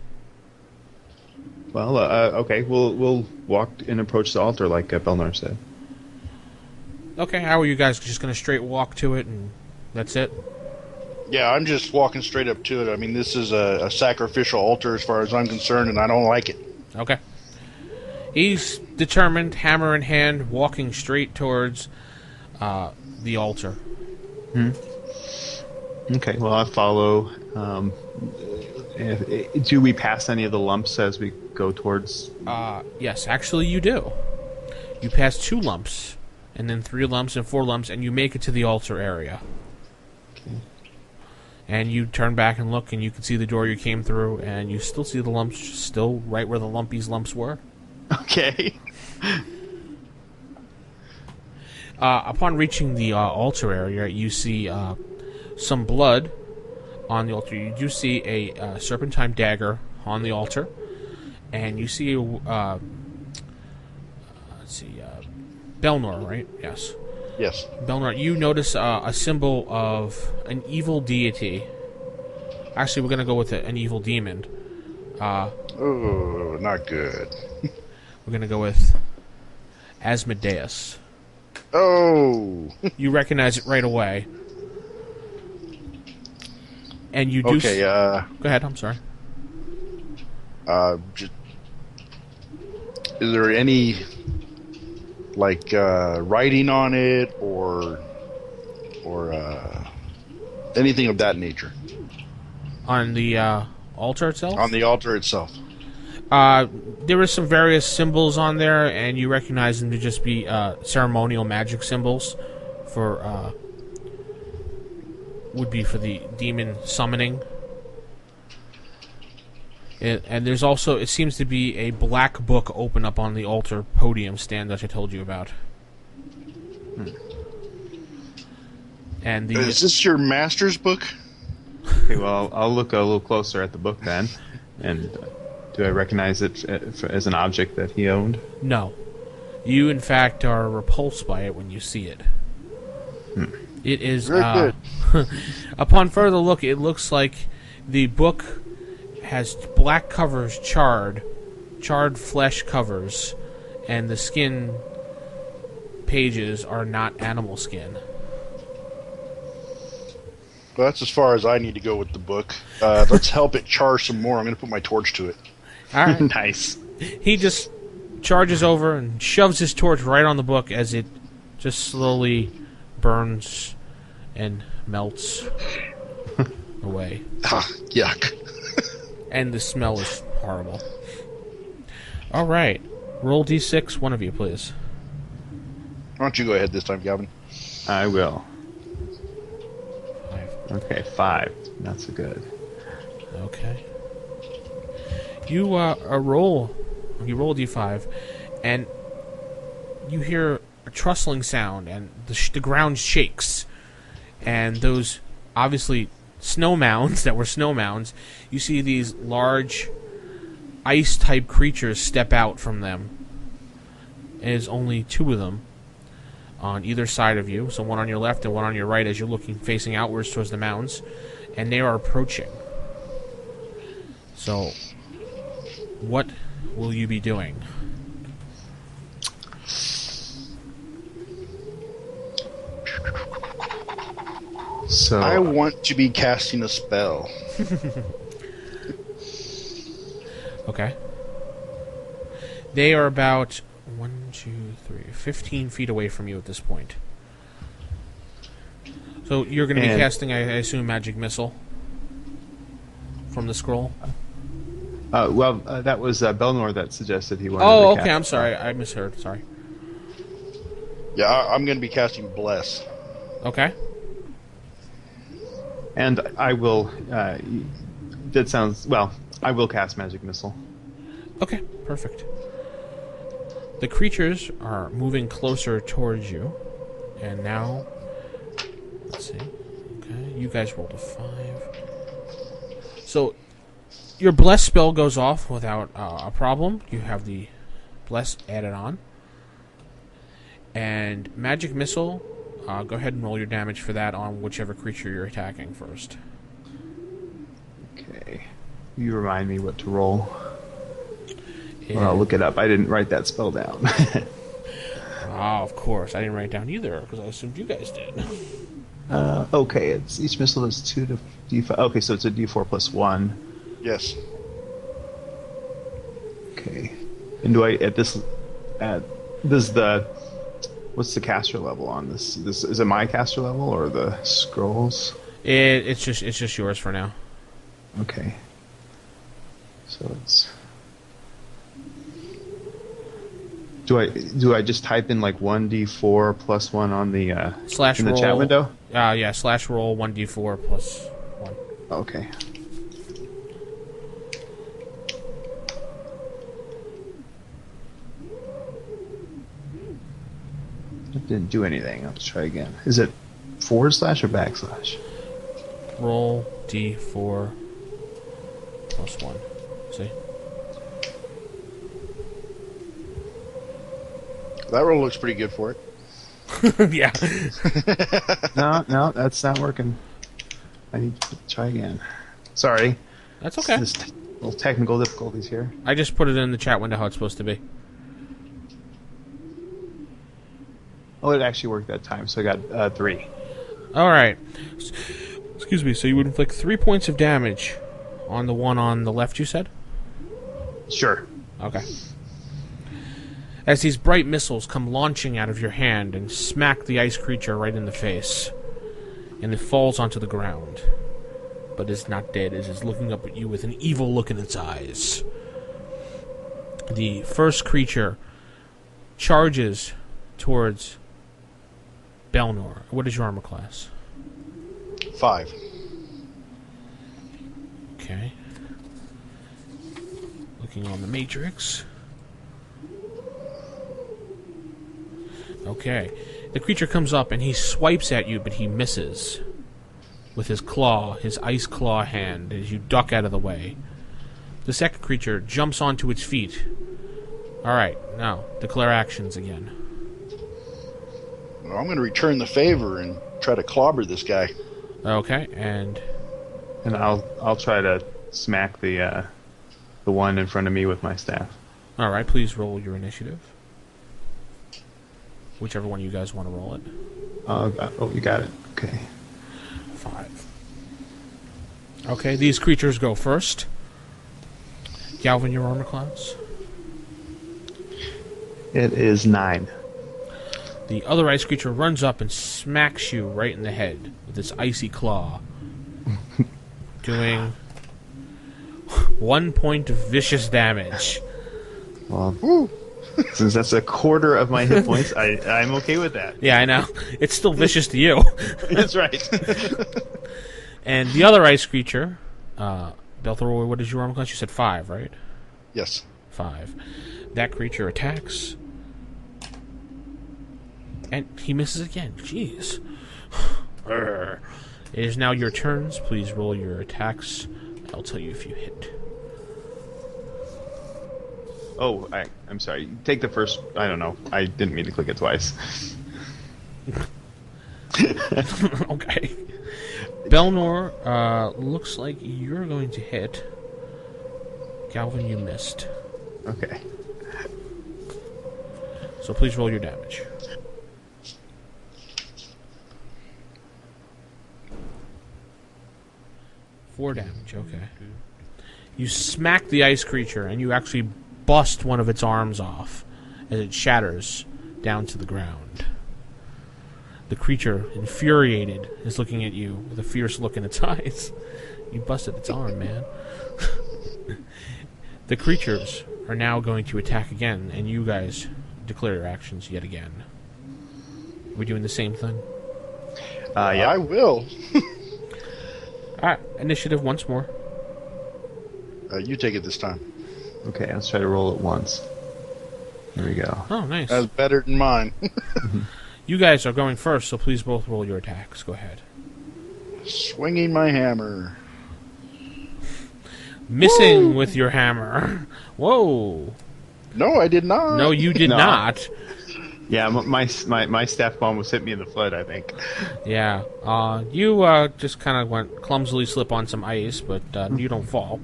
Well, okay. We'll walk and approach the altar like Belnar said. Okay, how are you guys just going to straight walk to it, and that's it? Yeah, I'm just walking straight up to it. I mean, this is a sacrificial altar as far as I'm concerned, and I don't like it. Okay. He's determined, hammer in hand, walking straight towards the altar. Okay, well, I follow. Do we pass any of the lumps as we go towards? Yes, actually you do. You pass 2 lumps and then 3 lumps and 4 lumps, and you make it to the altar area. Okay. And you turn back and look, and you can see the door you came through, and you still see the lumps still right where the lumps were. Okay. Upon reaching the altar area, you see some blood on the altar. You do see a serpentine dagger on the altar, and you see Belnor, right? Yes. Yes. Belnor, you notice a symbol of an evil deity. Actually, we're going to go with an evil demon. Oh, not good. We're going to go with Asmodeus. Oh! You recognize it right away. And you do... Okay, Go ahead, I'm sorry. Is there any, like, writing on it, or anything of that nature? On the altar itself? On the altar itself. There are some various symbols on there, and you recognize them to just be ceremonial magic symbols for would be for the demon summoning. And there's also, it seems to be a black book open up on the altar podium stand that I told you about. And is this your master's book? Okay, well, I'll look a little closer at the book then, and do I recognize it as an object that he owned? No. You, in fact, are repulsed by it when you see it. It is... Very good. Upon further look, it looks like the book has black covers, charred flesh covers, and the skin pages are not animal skin. Well, that's as far as I need to go with the book. Let's help it char some more. I'm going to put my torch to it. All right. Nice. He just charges over and shoves his torch right on the book as it just slowly burns and melts away. Ah, yuck. And the smell is horrible. All right. Roll d6, one of you, please. Why don't you go ahead this time, Gavin? I will. 5. Okay, 5. Not so good. Okay. You roll a d5, and you hear a trustling sound, and the ground shakes, and those obviously snow mounds that were snow mounds, you see these large ice-type creatures step out from them. There's only 2 of them on either side of you, so one on your left and one on your right as you're looking facing outwards towards the mounds, and they are approaching. So, what will you be doing? So I want to be casting a spell. Okay. They are about 15 feet away from you at this point. So you're going to be casting, I assume, Magic Missile from the scroll? that was Belnor that suggested he wanted Oh, to okay, cast. I'm sorry. I misheard. Sorry. Yeah, I'm going to be casting Bless. Okay. And I will... that sounds... Well, I will cast Magic Missile. Okay, perfect. The creatures are moving closer towards you. And now... Let's see. Okay, you guys rolled a 5. So, your Bless spell goes off without a problem. You have the Bless added on. And Magic Missile, go ahead and roll your damage for that on whichever creature you're attacking first. Okay. You remind me what to roll. And, Or I'll look it up. I didn't write that spell down. of course. I didn't write it down either, because I assumed you guys did. Okay, it's each missile is 2 to d5. Okay, so it's a d4 plus 1. Yes. Okay. And do I what's the caster level on this? This is it my caster level or the scrolls? It's just yours for now. Okay. So it's Do I just type in like 1d4 plus 1 on the Slash in the roll. chat window? Yeah, slash roll 1d4 plus 1. Okay. That didn't do anything. Let's try again. Is it / or backslash? Roll d4 plus 1. See? That roll looks pretty good for it. Yeah. No, that's not working. I need to try again. Sorry. That's okay. Just little technical difficulties here. I just put it in the chat window how it's supposed to be. Oh, it actually worked that time, so I got 3. Alright. Excuse me, so you would inflict 3 points of damage on the one on the left, you said? Sure. Okay. As these bright missiles come launching out of your hand and smack the ice creature right in the face, and it falls onto the ground, but is not dead as it's looking up at you with an evil look in its eyes. The first creature charges towards Belnor. What is your armor class? 5. Okay. Looking on the matrix. Okay. The creature comes up and he swipes at you, but he misses with his claw, his ice claw hand, as you duck out of the way. The second creature jumps onto its feet. Alright, now, declare actions again. Well, I'm going to return the favor and try to clobber this guy. Okay, and I'll try to smack the one in front of me with my staff. alright, please roll your initiative. Whichever one you guys want to roll it. Oh, you got it. Okay. 5. Okay, these creatures go first. Galvin, your armor class? It is 9. The other ice creature runs up and smacks you right in the head with its icy claw, doing 1 point of vicious damage. Well, Woo! since that's a quarter of my hit points, I'm okay with that. Yeah, I know. It's still vicious to you. That's right. And the other ice creature, Belthor, what is your armor class? You said 5, right? Yes. 5. That creature attacks. And he misses again. Jeez. It is now your turns. Please roll your attacks. I'll tell you if you hit. Oh, I'm sorry. Take the first. I don't know. I didn't mean to click it twice. Okay. Belnor, looks like you're going to hit. Galvin, you missed. Okay. So please roll your damage. 4 damage, okay. You smack the ice creature, and you actually bust one of its arms off as it shatters down to the ground. The creature, infuriated, is looking at you with a fierce look in its eyes. You busted its arm, man. The creatures are now going to attack again, and you guys declare your actions yet again. Are we doing the same thing? Yeah. I will. Alright, initiative once more. You take it this time. Okay, let's try to roll it once. There we go. Oh, nice. That's better than mine. You guys are going first, so please both roll your attacks. Go ahead. Swinging my hammer. Missing Woo! with your hammer. Whoa. No, I did not. No, you did No. not. Yeah, my staff bomb was hit me in the foot, I think. Yeah. You just kind of went clumsily slip on some ice, but you don't fall.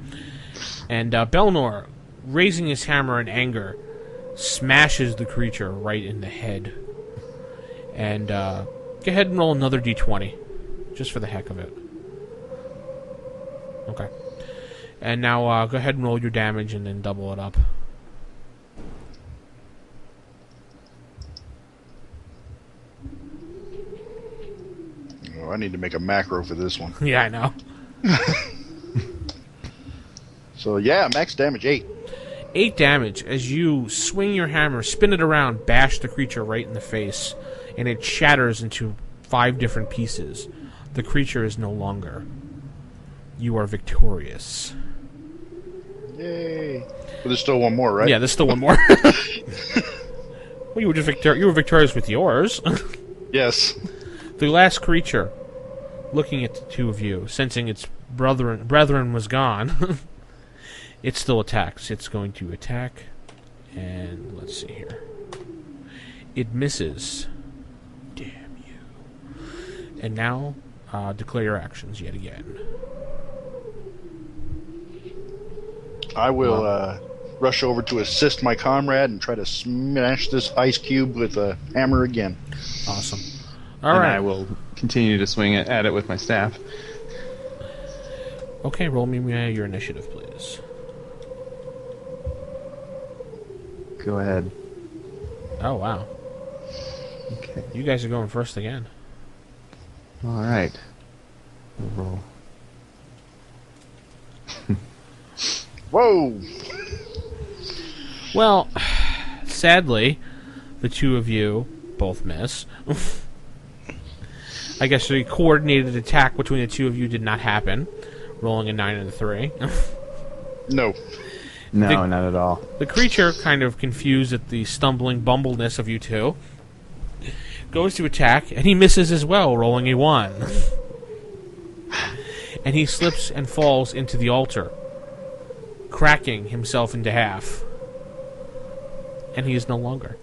And Belnor, raising his hammer in anger, smashes the creature right in the head. And go ahead and roll another d20, just for the heck of it. Okay. And now go ahead and roll your damage and then double it up. Oh, I need to make a macro for this one. Yeah, I know. So yeah, max damage 8. 8 damage as you swing your hammer, spin it around, bash the creature right in the face, and it shatters into 5 different pieces. The creature is no longer. You are victorious. Yay. But there's still one more, right? Yeah, there's still one more. Well, you were just you were victorious with yours. Yes. The last creature, looking at the two of you, sensing its brethren was gone, it still attacks. It's going to attack, and let's see here. It misses. Damn you. And now, declare your actions yet again. I will rush over to assist my comrade and try to smash this ice cube with a hammer again. Awesome. All right. I will continue to swing at it with my staff. Okay, roll me your initiative, please. Go ahead. Oh, wow. Okay. You guys are going first again. All right. We'll roll. Whoa! Well, sadly, the two of you both miss. I guess the coordinated attack between the two of you did not happen. Rolling a 9 and a 3. No. No, not at all. The creature, kind of confused at the stumbling bumbleness of you two, goes to attack, and he misses as well, rolling a 1. And he slips and falls into the altar, cracking himself into half. And he is no longer.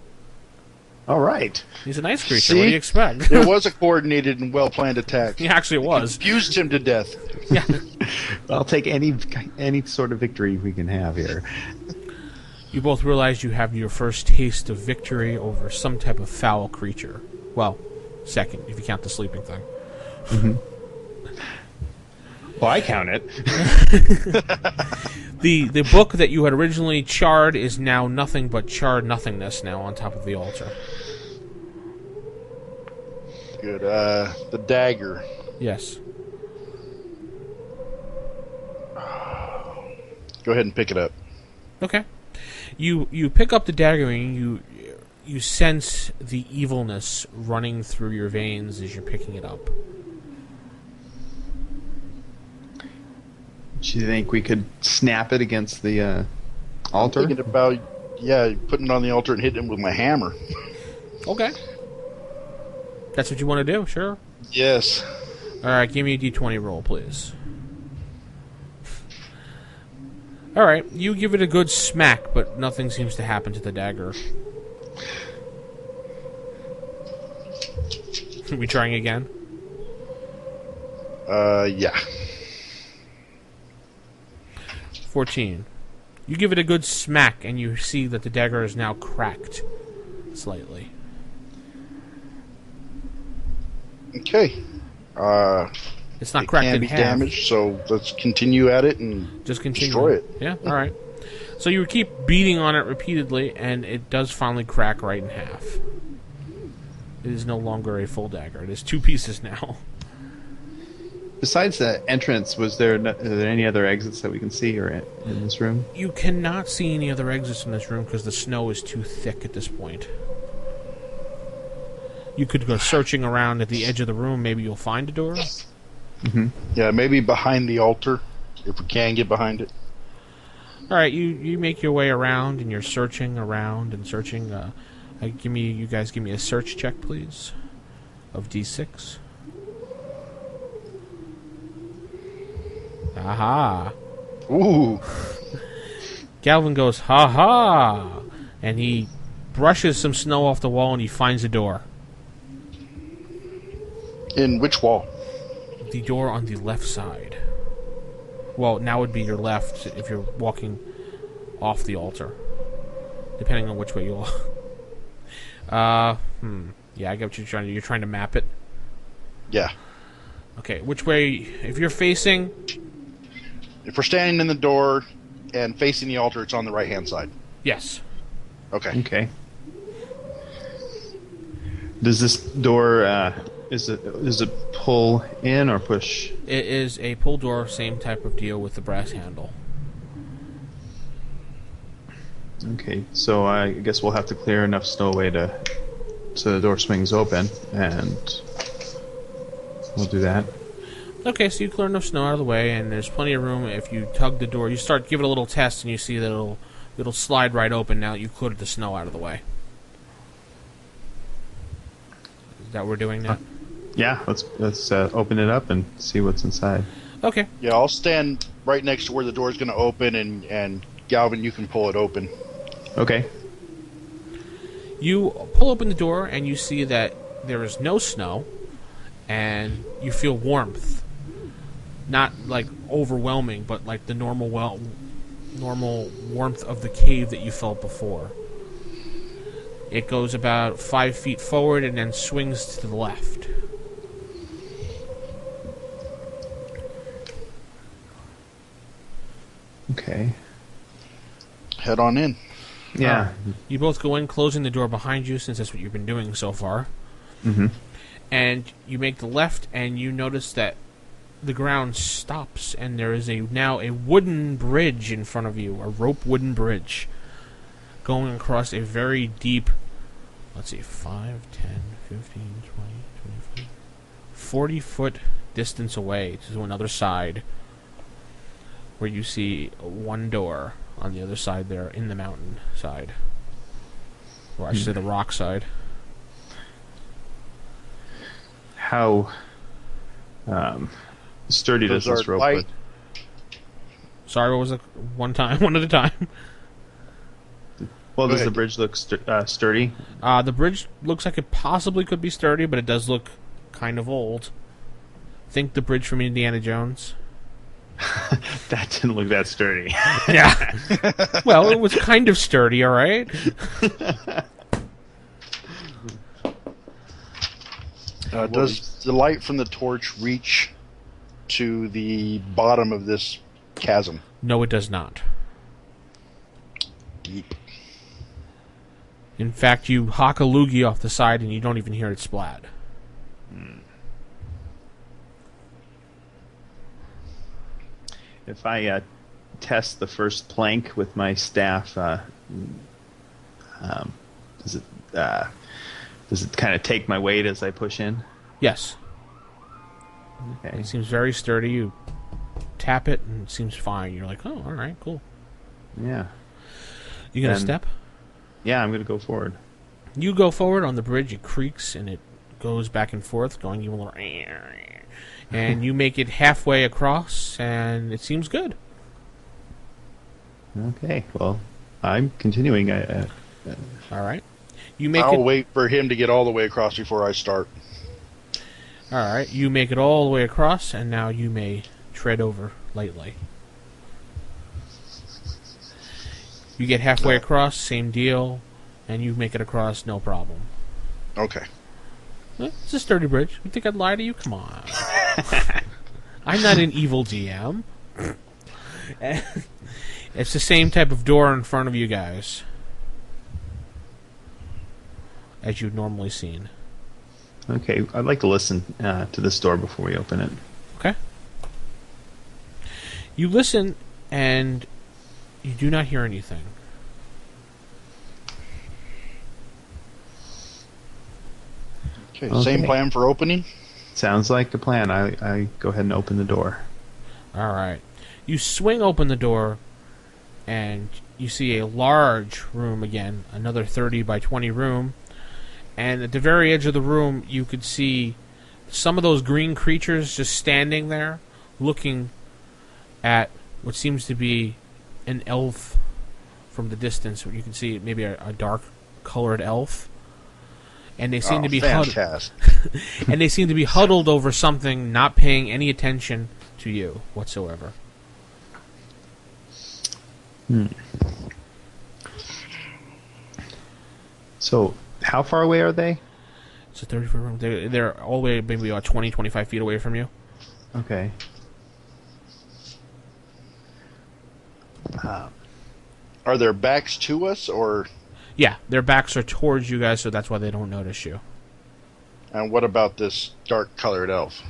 All right. He's a nice creature. See? What do you expect? It was a coordinated and well-planned attack. Yeah, actually it was. Confused him to death. Yeah. I'll take any sort of victory we can have here. You both realize you have your first taste of victory over some type of foul creature. Well, second, if you count the sleeping thing. Mm-hmm. Well, I count it. The book that you had originally charred is now nothing but charred nothingness now on top of the altar. Good. The dagger. Yes. Go ahead and pick it up. Okay. You pick up the dagger and you sense the evilness running through your veins as you're picking it up. Do you think we could snap it against the altar? I'm thinking about, putting it on the altar and hitting him with my hammer. Okay. That's what you want to do, sure. Yes. Alright, give me a d20 roll, please. Alright, you give it a good smack, but nothing seems to happen to the dagger. Are we trying again? Yeah. 14. You give it a good smack, and you see that the dagger is now cracked slightly. Okay. It's not cracked in It can be half. damaged, so let's continue at it and Just continue. destroy it. Yeah, alright. So you keep beating on it repeatedly, and it does finally crack right in half. It is no longer a full dagger. It is 2 pieces now. Besides the entrance, are there any other exits that we can see or in this room? You cannot see any other exits in this room because the snow is too thick at this point. You could go searching around at the edge of the room. Maybe you'll find a door. Mm-hmm. Yeah, maybe behind the altar, if we can get behind it. All right, you make your way around, and you're searching around and searching. You guys give me a search check, please, of D6. Aha! Ooh. Galvin goes, ha ha! And he brushes some snow off the wall, and he finds a door. In which wall? The door on the left side. Well, now would be your left if you're walking off the altar. Depending on which way you'll... Yeah, I get what you're trying to do. You're trying to map it? Yeah. Okay, which way... If you're facing... If we're standing in the door and facing the altar, it's on the right-hand side. Yes. Okay. Okay. Does this door... Is it pull in or push? It is a pull door, same type of deal with the brass handle. Okay, so I guess we'll have to clear enough snow away so the door swings open, and we'll do that. Okay, so you clear enough snow out of the way, and there's plenty of room. If you tug the door, you start give it a little test, and you see that it'll slide right open now that you cleared the snow out of the way. Is that what we're doing now? Yeah, let's open it up and see what's inside. Okay. Yeah, I'll stand right next to where the door's going to open, and Galvin, you can pull it open. Okay. You pull open the door, and you see that there is no snow, and you feel warmth. Not like overwhelming, but like the normal warmth of the cave that you felt before. It goes about 5 feet forward and then swings to the left. Okay. Head on in. Yeah. You both go in, closing the door behind you, since that's what you've been doing so far. Mm-hmm. And you make the left, and you notice that the ground stops, and there is now a wooden bridge in front of you, a rope wooden bridge, going across a very deep, let's see, 5, 10, 15, 20, 25, 40-foot distance away to another side, where you see one door on the other side there, in the mountain side. Or I should say the rock side. How sturdy does this rope look? Sorry, what was it? One at a time. Well, does the bridge look sturdy? The bridge looks like it possibly could be sturdy, but it does look kind of old. Think the bridge from Indiana Jones. That didn't look that sturdy. Yeah. Well, it was kind of sturdy, all right? Does the light from the torch reach to the bottom of this chasm? No, it does not. Yeep. In fact, you hock a loogie off the side and you don't even hear it splat. If I test the first plank with my staff, does it kind of take my weight as I push in? Yes. Okay. It seems very sturdy. You tap it and it seems fine. You're like, oh, all right, cool. Yeah. You gonna step? Yeah, I'm gonna go forward. You go forward on the bridge. It creaks and it goes back and forth, going even a little. And you make it halfway across, and it seems good. Okay. Well, I'm continuing. All right. You make I'll wait for him to get all the way across before I start. All right. You make it all the way across, and now you may tread over lightly. You get halfway across, same deal, and you make it across, no problem. Okay. It's a sturdy bridge. You think I'd lie to you? Come on. I'm not an evil GM. It's the same type of door in front of you guys as you've normally seen. Okay, I'd like to listen to this door before we open it. Okay. You listen, and you do not hear anything. Okay, same plan for opening? Sounds like a plan. I go ahead and open the door. All right. You swing open the door, and you see a large room again, another 30 by 20 room. And at the very edge of the room, you could see some of those green creatures just standing there, looking at what seems to be an elf from the distance. You can see maybe a dark-colored elf. And they seem to be and they seem to be huddled over something, not paying any attention to you whatsoever. So, how far away are they? It's a 30-foot room. They're all the way maybe about 20, 25 feet away from you. Okay. Are their backs to us, or... Yeah, their backs are towards you guys, so that's why they don't notice you. And what about this dark-colored elf?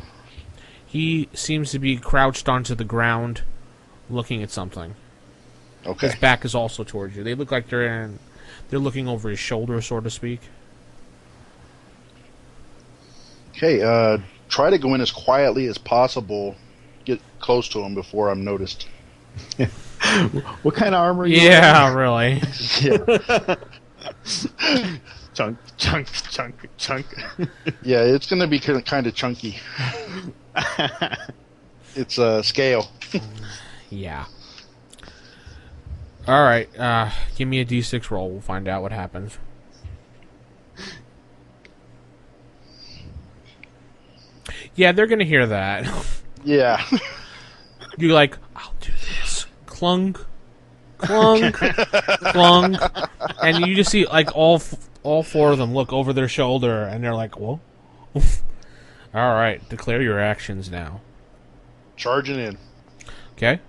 He seems to be crouched onto the ground, looking at something. Okay. His back is also towards you. They look like they're looking over his shoulder, so to speak. Okay, try to go in as quietly as possible. Get close to him before I'm noticed. What kind of armor? Yeah, really. Yeah, Chunk, chunk, chunk, chunk. yeah, it's going to be kind of chunky. It's scale. Yeah. All right, give me a d6 roll. We'll find out what happens. Yeah, they're gonna hear that. Yeah. You're like, I'll do this. Clunk, clunk, clunk, and you just see like all four of them look over their shoulder, and they're like, "Whoa!" All right, declare your actions now. Charging in. Okay.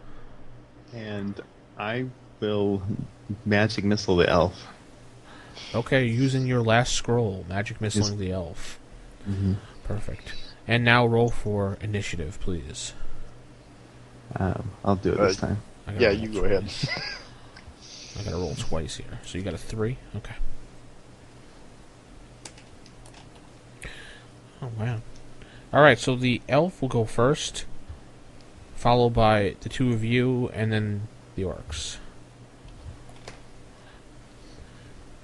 And I will magic missile the elf. Okay, using your last scroll, magic missiling the elf. Mm-hmm. Perfect. And now roll for initiative, please. I'll do it this time. Yeah, you go ahead. I gotta roll twice here. So you got a 3? Okay. Oh, wow. Alright, so the elf will go first, followed by the two of you, and then the orcs.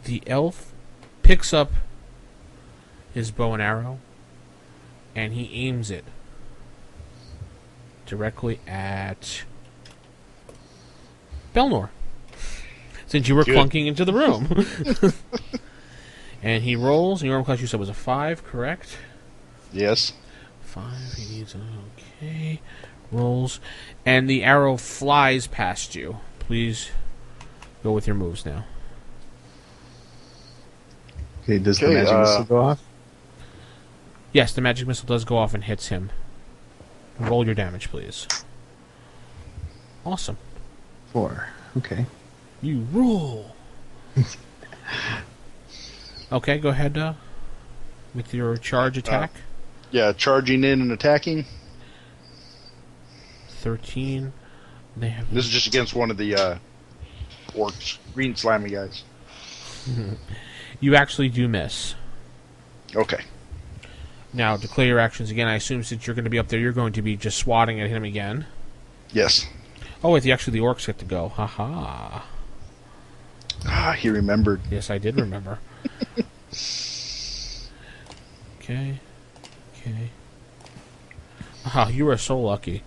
The elf picks up his bow and arrow, and he aims it directly at Belnor, since you were clunking into the room. And he rolls, and your armor class you said was a 5, correct? Yes. 5, he needs okay. Rolls, and the arrow flies past you. Please go with your moves now. Okay, does the magic missile go off? Yes, the magic missile does go off and hits him. Roll your damage, please. Awesome. 4. Okay. You rule. Okay, go ahead with your charge attack. Yeah, charging in and attacking. 13. They have. This is just against one of the orcs, green slimy guys. You actually do miss. Okay. Now, declare your actions again. I assume since you're going to be up there, you're going to be just swatting at him again. Yes. Oh, wait, actually the orcs get to go. Haha. Ah, he remembered. Yes, I did remember. Okay. Ah, you are so lucky.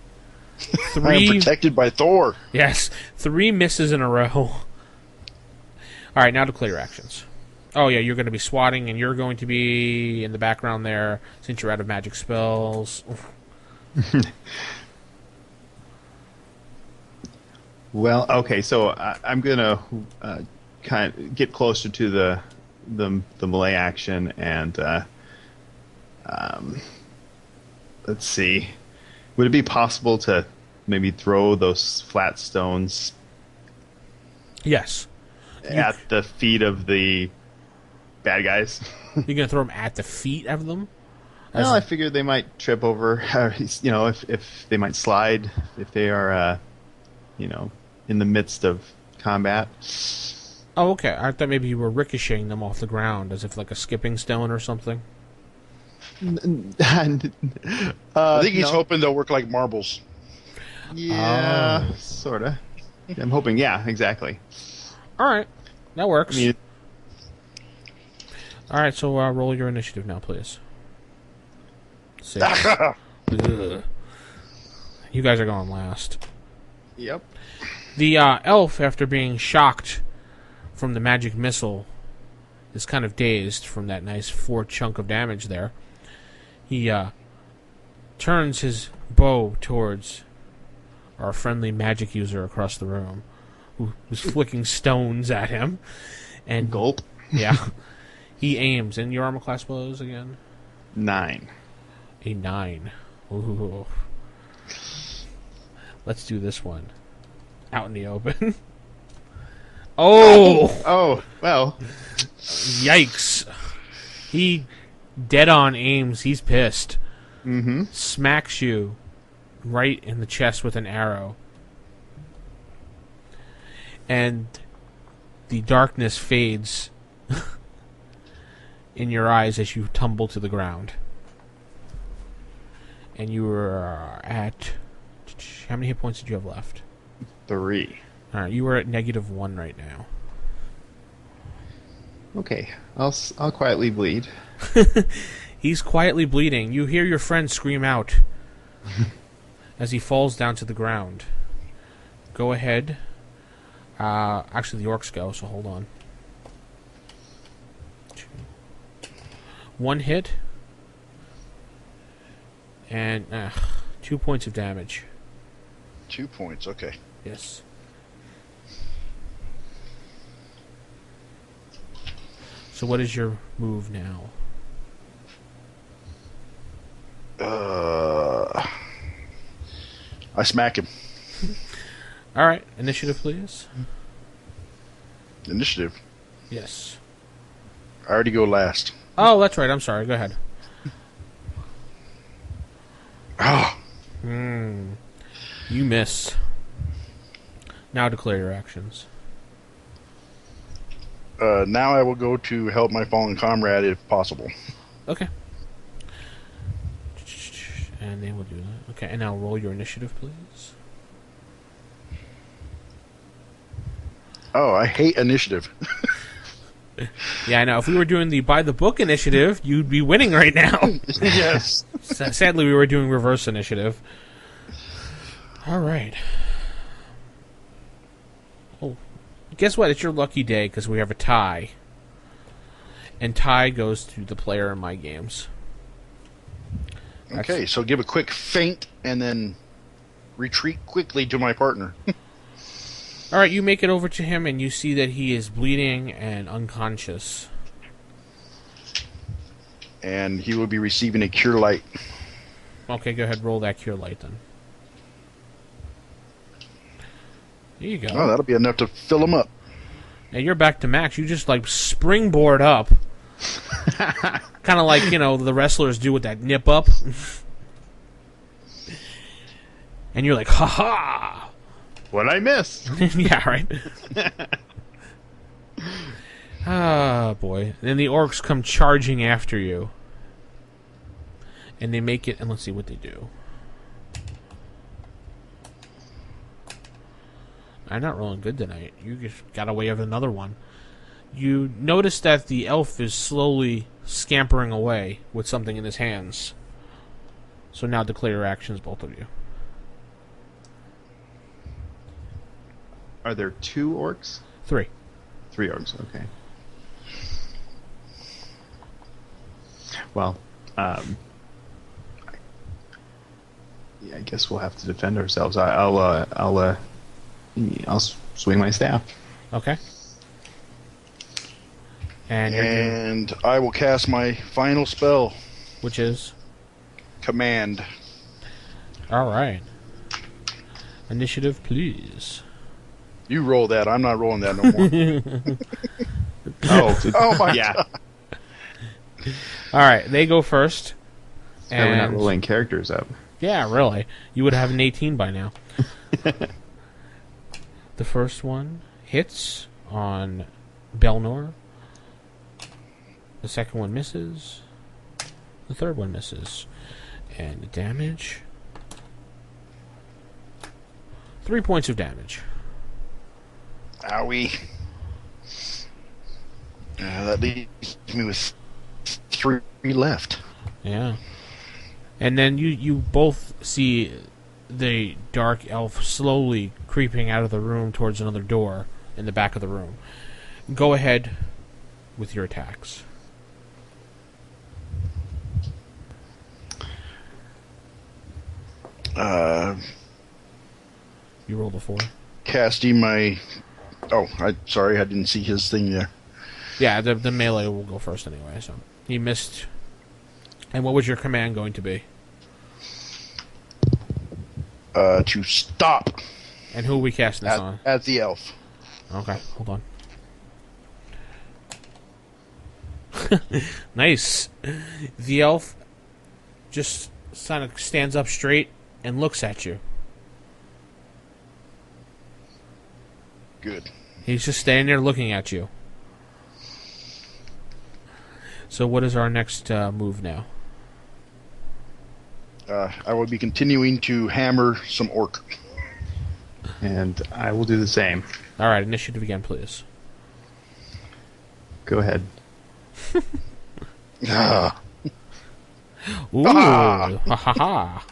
I am protected by Thor. Yes, 3 misses in a row. All right, now declare your actions. Oh, yeah, you're going to be swatting, and you're going to be in the background there, since you're out of magic spells. Well, okay, so I'm going to kind of get closer to the melee action, and let's see. Would it be possible to maybe throw those flat stones Yes. at the feet of the bad guys? You're going to throw them at the feet of them? Well, I figured they might trip over, if they might slide, if they are, in the midst of combat. Oh, okay. I thought maybe you were ricocheting them off the ground, as if like a skipping stone or something. I think he's hoping they'll work like marbles. Yeah, sort of. I'm hoping, yeah, exactly. All right. That works. I mean, all right, so roll your initiative now, please. 6. Ugh. You guys are going last. Yep. The elf, after being shocked from the magic missile, is kind of dazed from that nice 4 chunk of damage there. He turns his bow towards our friendly magic user across the room, who's flicking stones at him. And gulp. Yeah. He aims. And your armor class blows again? 9. A 9. Ooh. Let's do this one. Out in the open. Oh, well. Yikes. He dead-on aims. He's pissed. Mm-hmm. Smacks you right in the chest with an arrow. and the darkness fades in your eyes as you tumble to the ground. And you are at... How many hit points did you have left? 3. Alright, you are at -1 right now. Okay, I'll quietly bleed. He's quietly bleeding. You hear your friend scream out as he falls down to the ground. Go ahead. Actually, the orcs go, so hold on. 1 hit. And 2 points of damage. 2 points, okay. Yes. So what is your move now? I smack him. Alright, initiative please. Initiative. Yes. I already go last. Oh, that's right, I'm sorry, go ahead. Ah. You miss. Now declare your actions. Now I will go to help my fallen comrade if possible. Okay. And then we'll do that. Okay, and now roll your initiative, please. Oh, I hate initiative. Yeah, I know. If we were doing the by the book initiative, you'd be winning right now. Yes. Sadly, we were doing reverse initiative. All right. Oh, guess what? It's your lucky day because we have a tie. And tie goes to the player in my games. Okay, so give a quick feint and then retreat quickly to my partner. All right, you make it over to him and you see that he is bleeding and unconscious. And he will be receiving a cure light. Okay, go ahead, roll that cure light then. There you go. Oh, that'll be enough to fill him up. And you're back to max. You just like springboard up. Kind of like, the wrestlers do with that nip up. And you're like, ha ha! What'd I miss? Yeah, right? Ah, boy. And then the orcs come charging after you. And they make it, and let's see what they do. I'm not rolling good tonight. You just got away with another one. You notice that the elf is slowly scampering away with something in his hands. So now declare your actions, both of you. Are there 2 orcs? 3. 3 orcs, okay. Well, yeah, I guess we'll have to defend ourselves. I'll swing my staff. Okay. And I will cast my final spell. which is? Command. All right. Initiative, please. You roll that. I'm not rolling that no more. Oh my yeah. God. All right, they go first. And we're not rolling characters up. Yeah, really. You would have an 18 by now. The first one hits on Belnor. The second one misses. The third one misses. And the damage. 3 points of damage. Owie. That leaves me with 3 left. Yeah. And then you both see the dark elf slowly creeping out of the room towards another door in the back of the room. Go ahead with your attacks. You rolled a 4. Casting my... Oh, sorry, I didn't see his thing there. Yeah, the melee will go first anyway, so. He missed. And what was your command going to be? To stop. And who are we casting this on? At the elf. Okay, hold on. Nice. The elf just kind of stands up straight and looks at you. Good. He's just standing there looking at you. So what is our next move now? I will be continuing to hammer some orc. And I will do the same. All right, initiative again, please. Go ahead. Ah. Ooh, ha ha ha.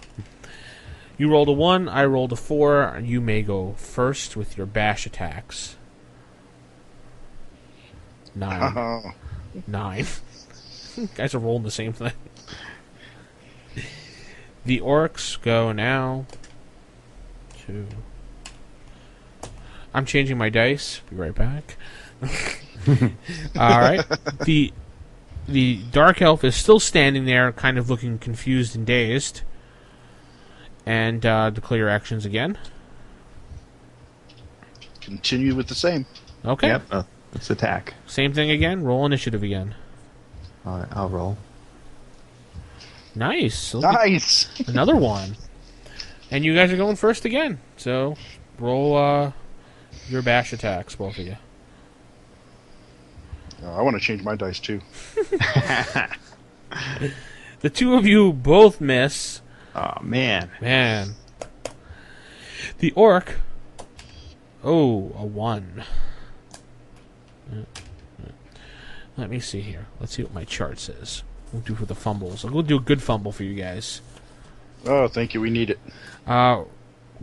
You rolled a 1, I rolled a 4. You may go first with your bash attacks. 9. 9. Guys are rolling the same thing. The orcs go now. 2. I'm changing my dice. Be right back. All right. The dark elf is still standing there, kind of looking confused and dazed. And declare your actions again. Continue with the same. Okay. Yep. Let's attack. Same thing again. Roll initiative again. All right, I'll roll. Nice. Nice. Another 1. And you guys are going first again. So roll your bash attacks, both of you. I want to change my dice too. The two of you both miss. Oh, man. Man. The orc. Oh, a 1. Let me see here. Let's see what my chart says. We'll do for the fumbles. I'll go do a good fumble for you guys. Oh, thank you. We need it. Go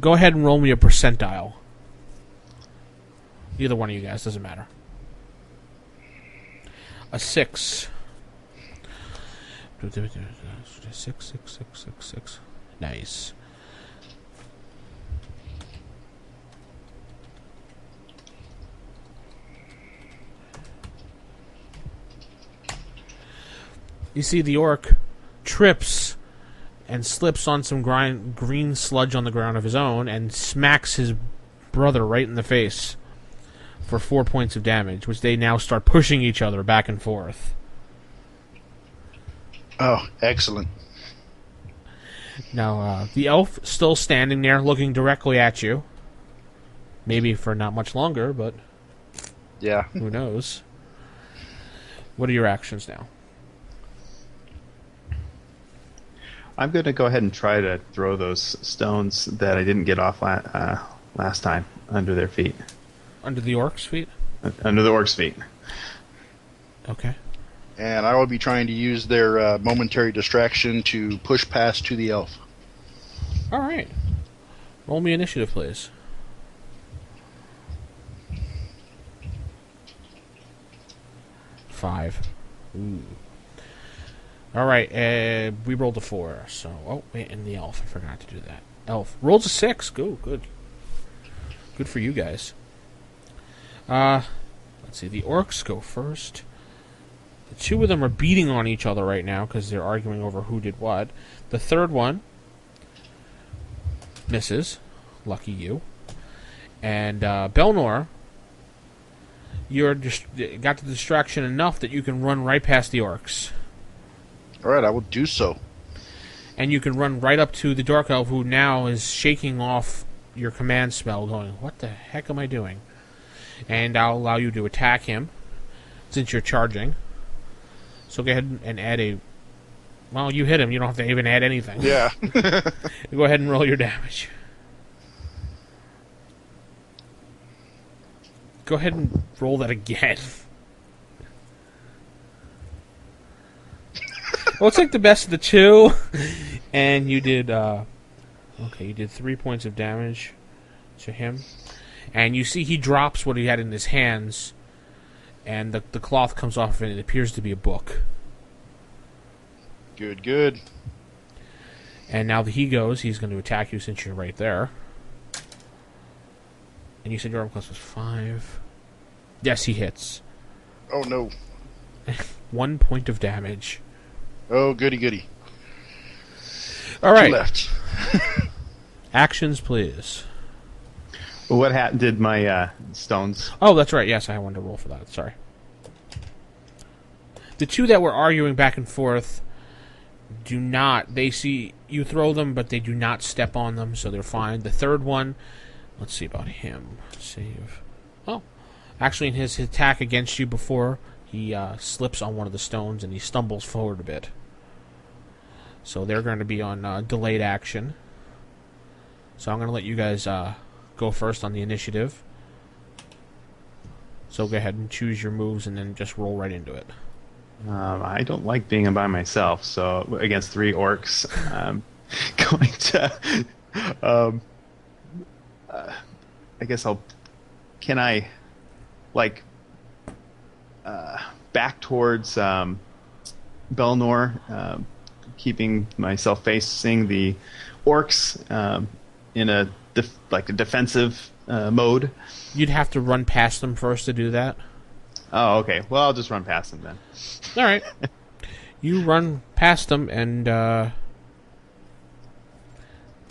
ahead and roll me a percentile. Either one of you guys. Doesn't matter. A 6. 6. Nice. You see the orc trips and slips on some green sludge on the ground of his own and smacks his brother right in the face for 4 points of damage, which they now start pushing each other back and forth. Oh, excellent. Now, the elf still standing there looking directly at you. Maybe for not much longer, but Yeah. who knows? What are your actions now? I'm going to go ahead and try to throw those stones that I didn't get off last time under their feet. Under the orc's feet? Under the orc's feet. Okay. And I will be trying to use their momentary distraction to push past to the elf. All right. Roll me initiative, please. 5. Ooh. All right. We rolled a 4. So, oh wait, and the elf. I forgot to do that. Elf rolls a 6. Go, good. Good for you guys. Let's see. The orcs go first. The two of them are beating on each other right now because they're arguing over who did what. The third one misses. Lucky you. And Belnor, you're got the distraction enough that you can run right past the orcs. All right, I will do so. And you can run right up to the Dark Elf, who now is shaking off your command spell, going, what the heck am I doing? And I'll allow you to attack him, since you're charging. So go ahead and add a... Well, you hit him. You don't have to even add anything. Yeah. Go ahead and roll your damage. Go ahead and roll that again. Well, it's like the best of the two. And you did... okay, you did 3 points of damage to him. And you see he drops what he had in his hands, and the cloth comes off, and it appears to be a book. Good, good. And now that he goes, he's going to attack you since you're right there. And you said your arm class was 5. Yes, he hits. Oh, no. 1 point of damage. Oh, goody, goody. All right. Two left. Actions, please. Well, what did my stones? Oh, that's right. Yes, I wanted to roll for that. Sorry. The two that were arguing back and forth do not... They see you throw them, but they do not step on them, so they're fine. The third one... Let's see about him. Save. Actually, in his attack against you before, he slips on one of the stones and he stumbles forward a bit. So they're going to be on delayed action. So I'm going to let you guys go first on the initiative. So go ahead and choose your moves and then just roll right into it. I don't like being by myself, so against 3 orcs, I'm going to... I guess I'll... Can I, like, back towards Belnor, keeping myself facing the orcs in a defensive mode? You'd have to run past them first to do that. Oh, okay. Well, I'll just run past them then. All right. You run past them, and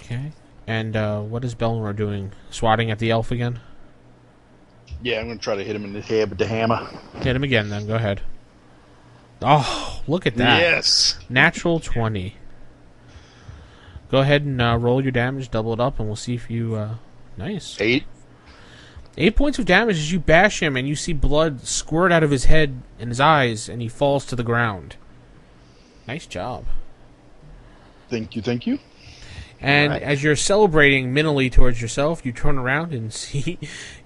okay. And what is Belnor doing? Swatting at the elf again? Yeah, I'm going to try to hit him in the head with the hammer. Hit him again, then. Go ahead. Oh, look at that! Yes, Natural 20. Go ahead and roll your damage, double it up, and we'll see if you. Nice. 8. 8 points of damage as you bash him, and you see blood squirt out of his head and his eyes, and he falls to the ground. Nice job. Thank you. And right. as you're celebrating mentally towards yourself, you turn around and see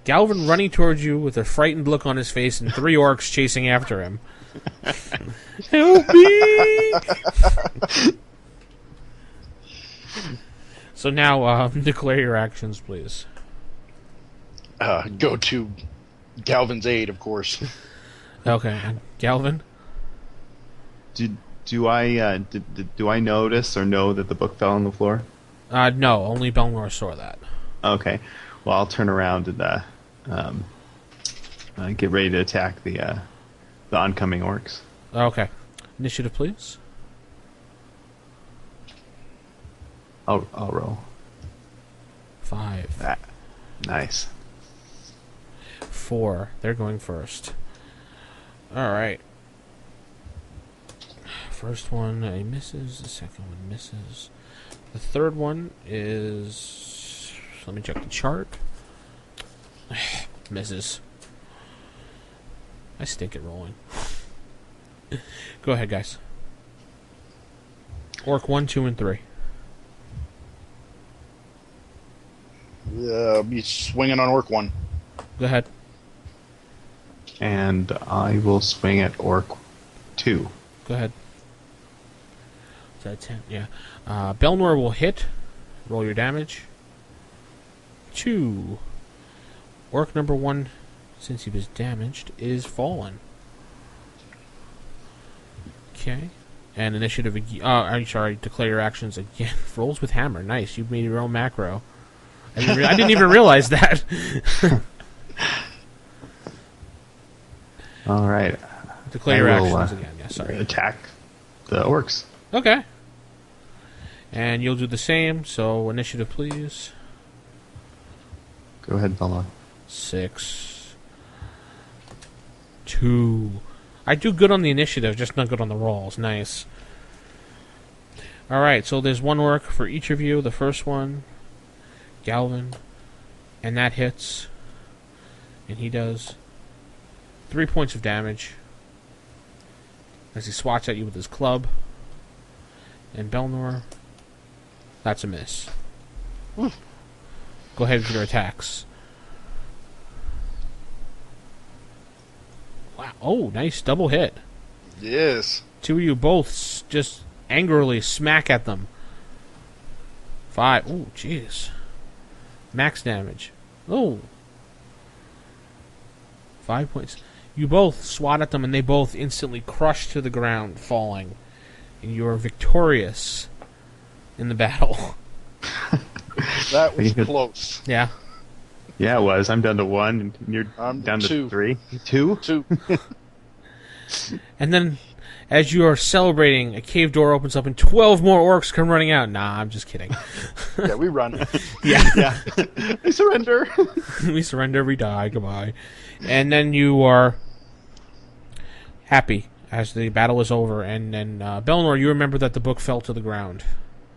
Galvin running towards you with a frightened look on his face and 3 orcs chasing after him. Help me! So now, declare your actions, please. Go to Galvin's aid, of course. Okay, and Galvin? Do I notice or know that the book fell on the floor? No, only Belnor saw that. Okay. Well, I'll turn around and get ready to attack the oncoming orcs. Okay. Initiative, please. I'll roll. 5. Nice. 4. They're going first. Alright. First one misses. The second one misses. The third one is... Let me check the chart. Misses. I stink at rolling. Go ahead, guys. Orc 1, 2, and 3. Be swinging on Orc 1. Go ahead. And I will swing at orc 2. Go ahead. Is that 10? Yeah. Belnor will hit. Roll your damage. 2. Orc number 1, since he was damaged, is fallen. Okay. And initiative again. I'm sorry, declare your actions again. Rolls with hammer. Nice. You made your own macro. I didn't even realize that. All right. Declare your actions again. Yeah, sorry. Attack the orcs. Okay. And you'll do the same. So initiative, please. Go ahead, Belmont. 6. 2. I do good on the initiative, just not good on the rolls. Nice. Alright, so there's 1 orc for each of you. The first one, Galvin, and that hits. And he does 3 points of damage as he swats at you with his club. And Belnor, that's a miss. Go ahead with your attacks. Wow. Oh, nice double hit. Yes. 2 of you both just angrily smack at them. 5. Oh, jeez. Max damage. Oh. 5 points. You both swat at them and they both instantly crush to the ground, falling. And you are victorious in the battle. That was close. Yeah. Yeah, it was. I'm down to 1, and you're down to 2. 3. 2? 2. And then, as you are celebrating, a cave door opens up and 12 more orcs come running out. Nah, I'm just kidding. Yeah, we run. Yeah. I surrender. We surrender, we die, goodbye. And then you are happy as the battle is over. And then, Belnor, you remember that the book fell to the ground.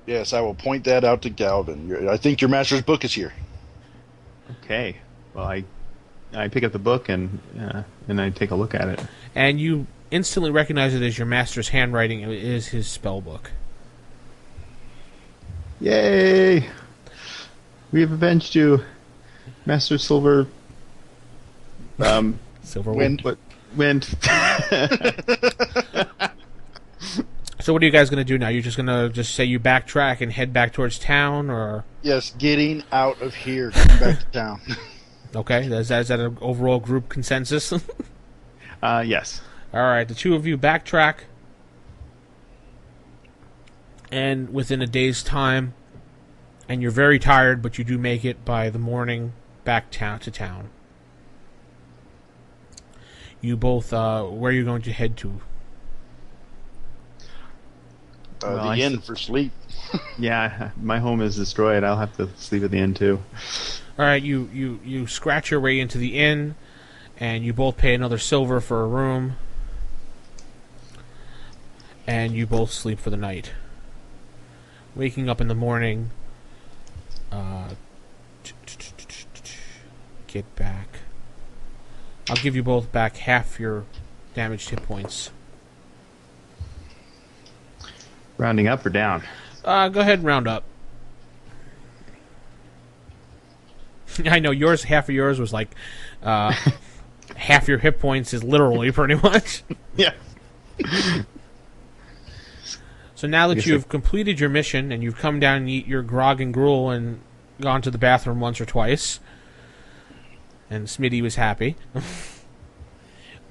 Yes, I will point that out to Galvin. I think your master's book is here. Okay. Well, I I pick up the book and I take a look at it. And you instantly recognize it as your master's handwriting. It is his spell book. Yay! We have avenged you, Master Silver. Silver Wind. Wind. So what are you guys going to do now? You're just going to just say you backtrack and head back towards town, or? Yes, getting out of here, going back to town. Okay, is that an overall group consensus? Yes. All right, the two of you backtrack, and within a day's time, and you're very tired, but you do make it by the morning back to town. You both, where are you going to head to? The inn for sleep. Yeah, my home is destroyed. I'll have to sleep at the inn too. All right, you scratch your way into the inn, and you both pay another silver for a room, and you both sleep for the night. Waking up in the morning, get back. I'll give you both back half your damaged hit points. Rounding up or down? Go ahead and round up. I know yours. Half of yours was like half your hit points is literally pretty much. Yeah. So now that you've completed your mission and you've come down and eat your grog and gruel and gone to the bathroom once or twice, and Smitty was happy,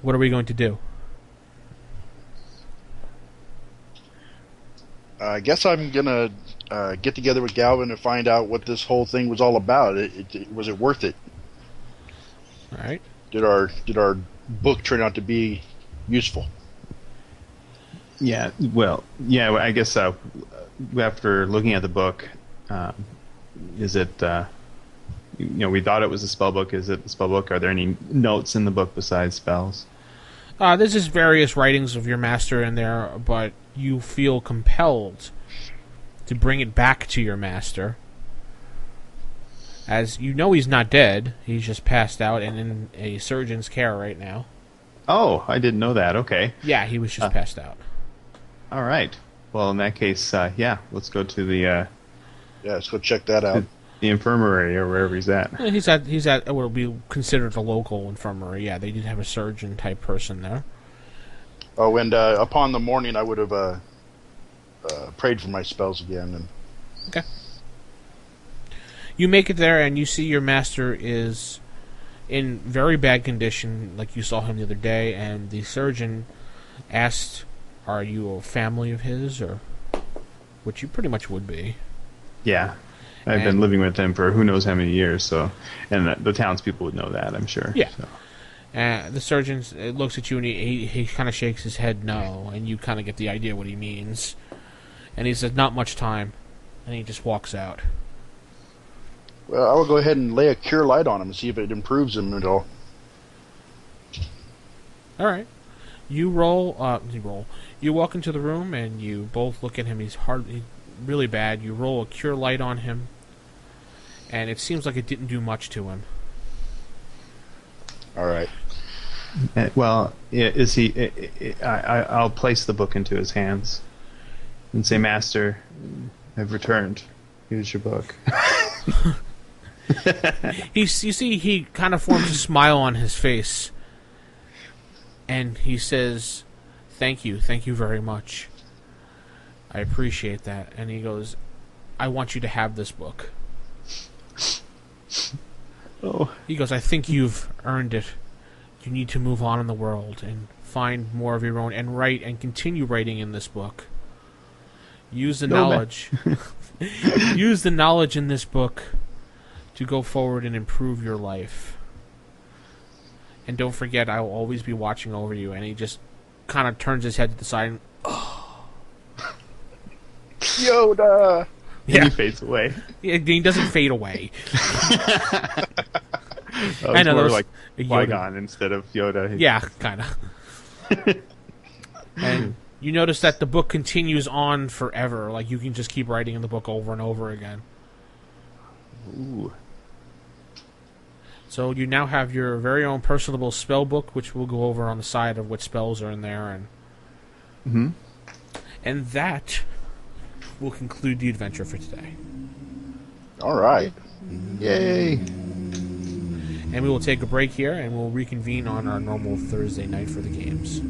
what are we going to do? I guess I'm gonna get together with Galvin and find out what this whole thing was all about. Was it worth it? All right. Did our book turn out to be useful? Yeah. Well. Yeah. I guess after looking at the book, is it? We thought it was a spell book. Is it a spell book? Are there any notes in the book besides spells? There's just various writings of your master in there, but you feel compelled to bring it back to your master. As you know, he's not dead. He's just passed out and in a surgeon's care right now. Oh, I didn't know that. Okay. Yeah, he was just passed out. All right. Well, in that case, let's go to the let's go check that out. the infirmary or wherever he's at. He's at what will be considered a local infirmary. Yeah, they did have a surgeon type person there. Oh, and upon the morning, I would have prayed for my spells again. And okay. You make it there, and you see your master is in very bad condition, like you saw him the other day. And the surgeon asked, "Are you a family of his, or?" Which you pretty much would be. Yeah. I've been living with him for who knows how many years, so, and the townspeople would know that, I'm sure. Yeah. So. The surgeon looks at you and he kind of shakes his head no, and you kind of get the idea what he means. And he says, "Not much time," and he just walks out. Well, I will go ahead and lay a cure light on him and see if it improves him at all. All right. You roll. You walk into the room and you both look at him. He's really bad. You roll a cure light on him, and it seems like it didn't do much to him. All right. Well, is he? I'll place the book into his hands and say, "Master, I've returned. Here's your book." You see, he kind of forms a smile on his face, and he says, thank you very much. I appreciate that." And he goes, "I want you to have this book." Oh. He goes, "I think you've earned it. You need to move on in the world and find more of your own and write and continue writing in this book. Use the knowledge. Use the knowledge in this book to go forward and improve your life. And don't forget, I will always be watching over you." And he just kind of turns his head to the side and, Yoda! Yeah. He fades away. he doesn't fade away. I know, more like Qui-Gon instead of Yoda. Yeah, kind of. And you notice that the book continues on forever. Like, you can just keep writing in the book over and over again. Ooh. So you now have your very own personable spell book, which we'll go over on the side of what spells are in there, and that will conclude the adventure for today. All right. Yay! And we will take a break here, and we'll reconvene on our normal Thursday night for the games.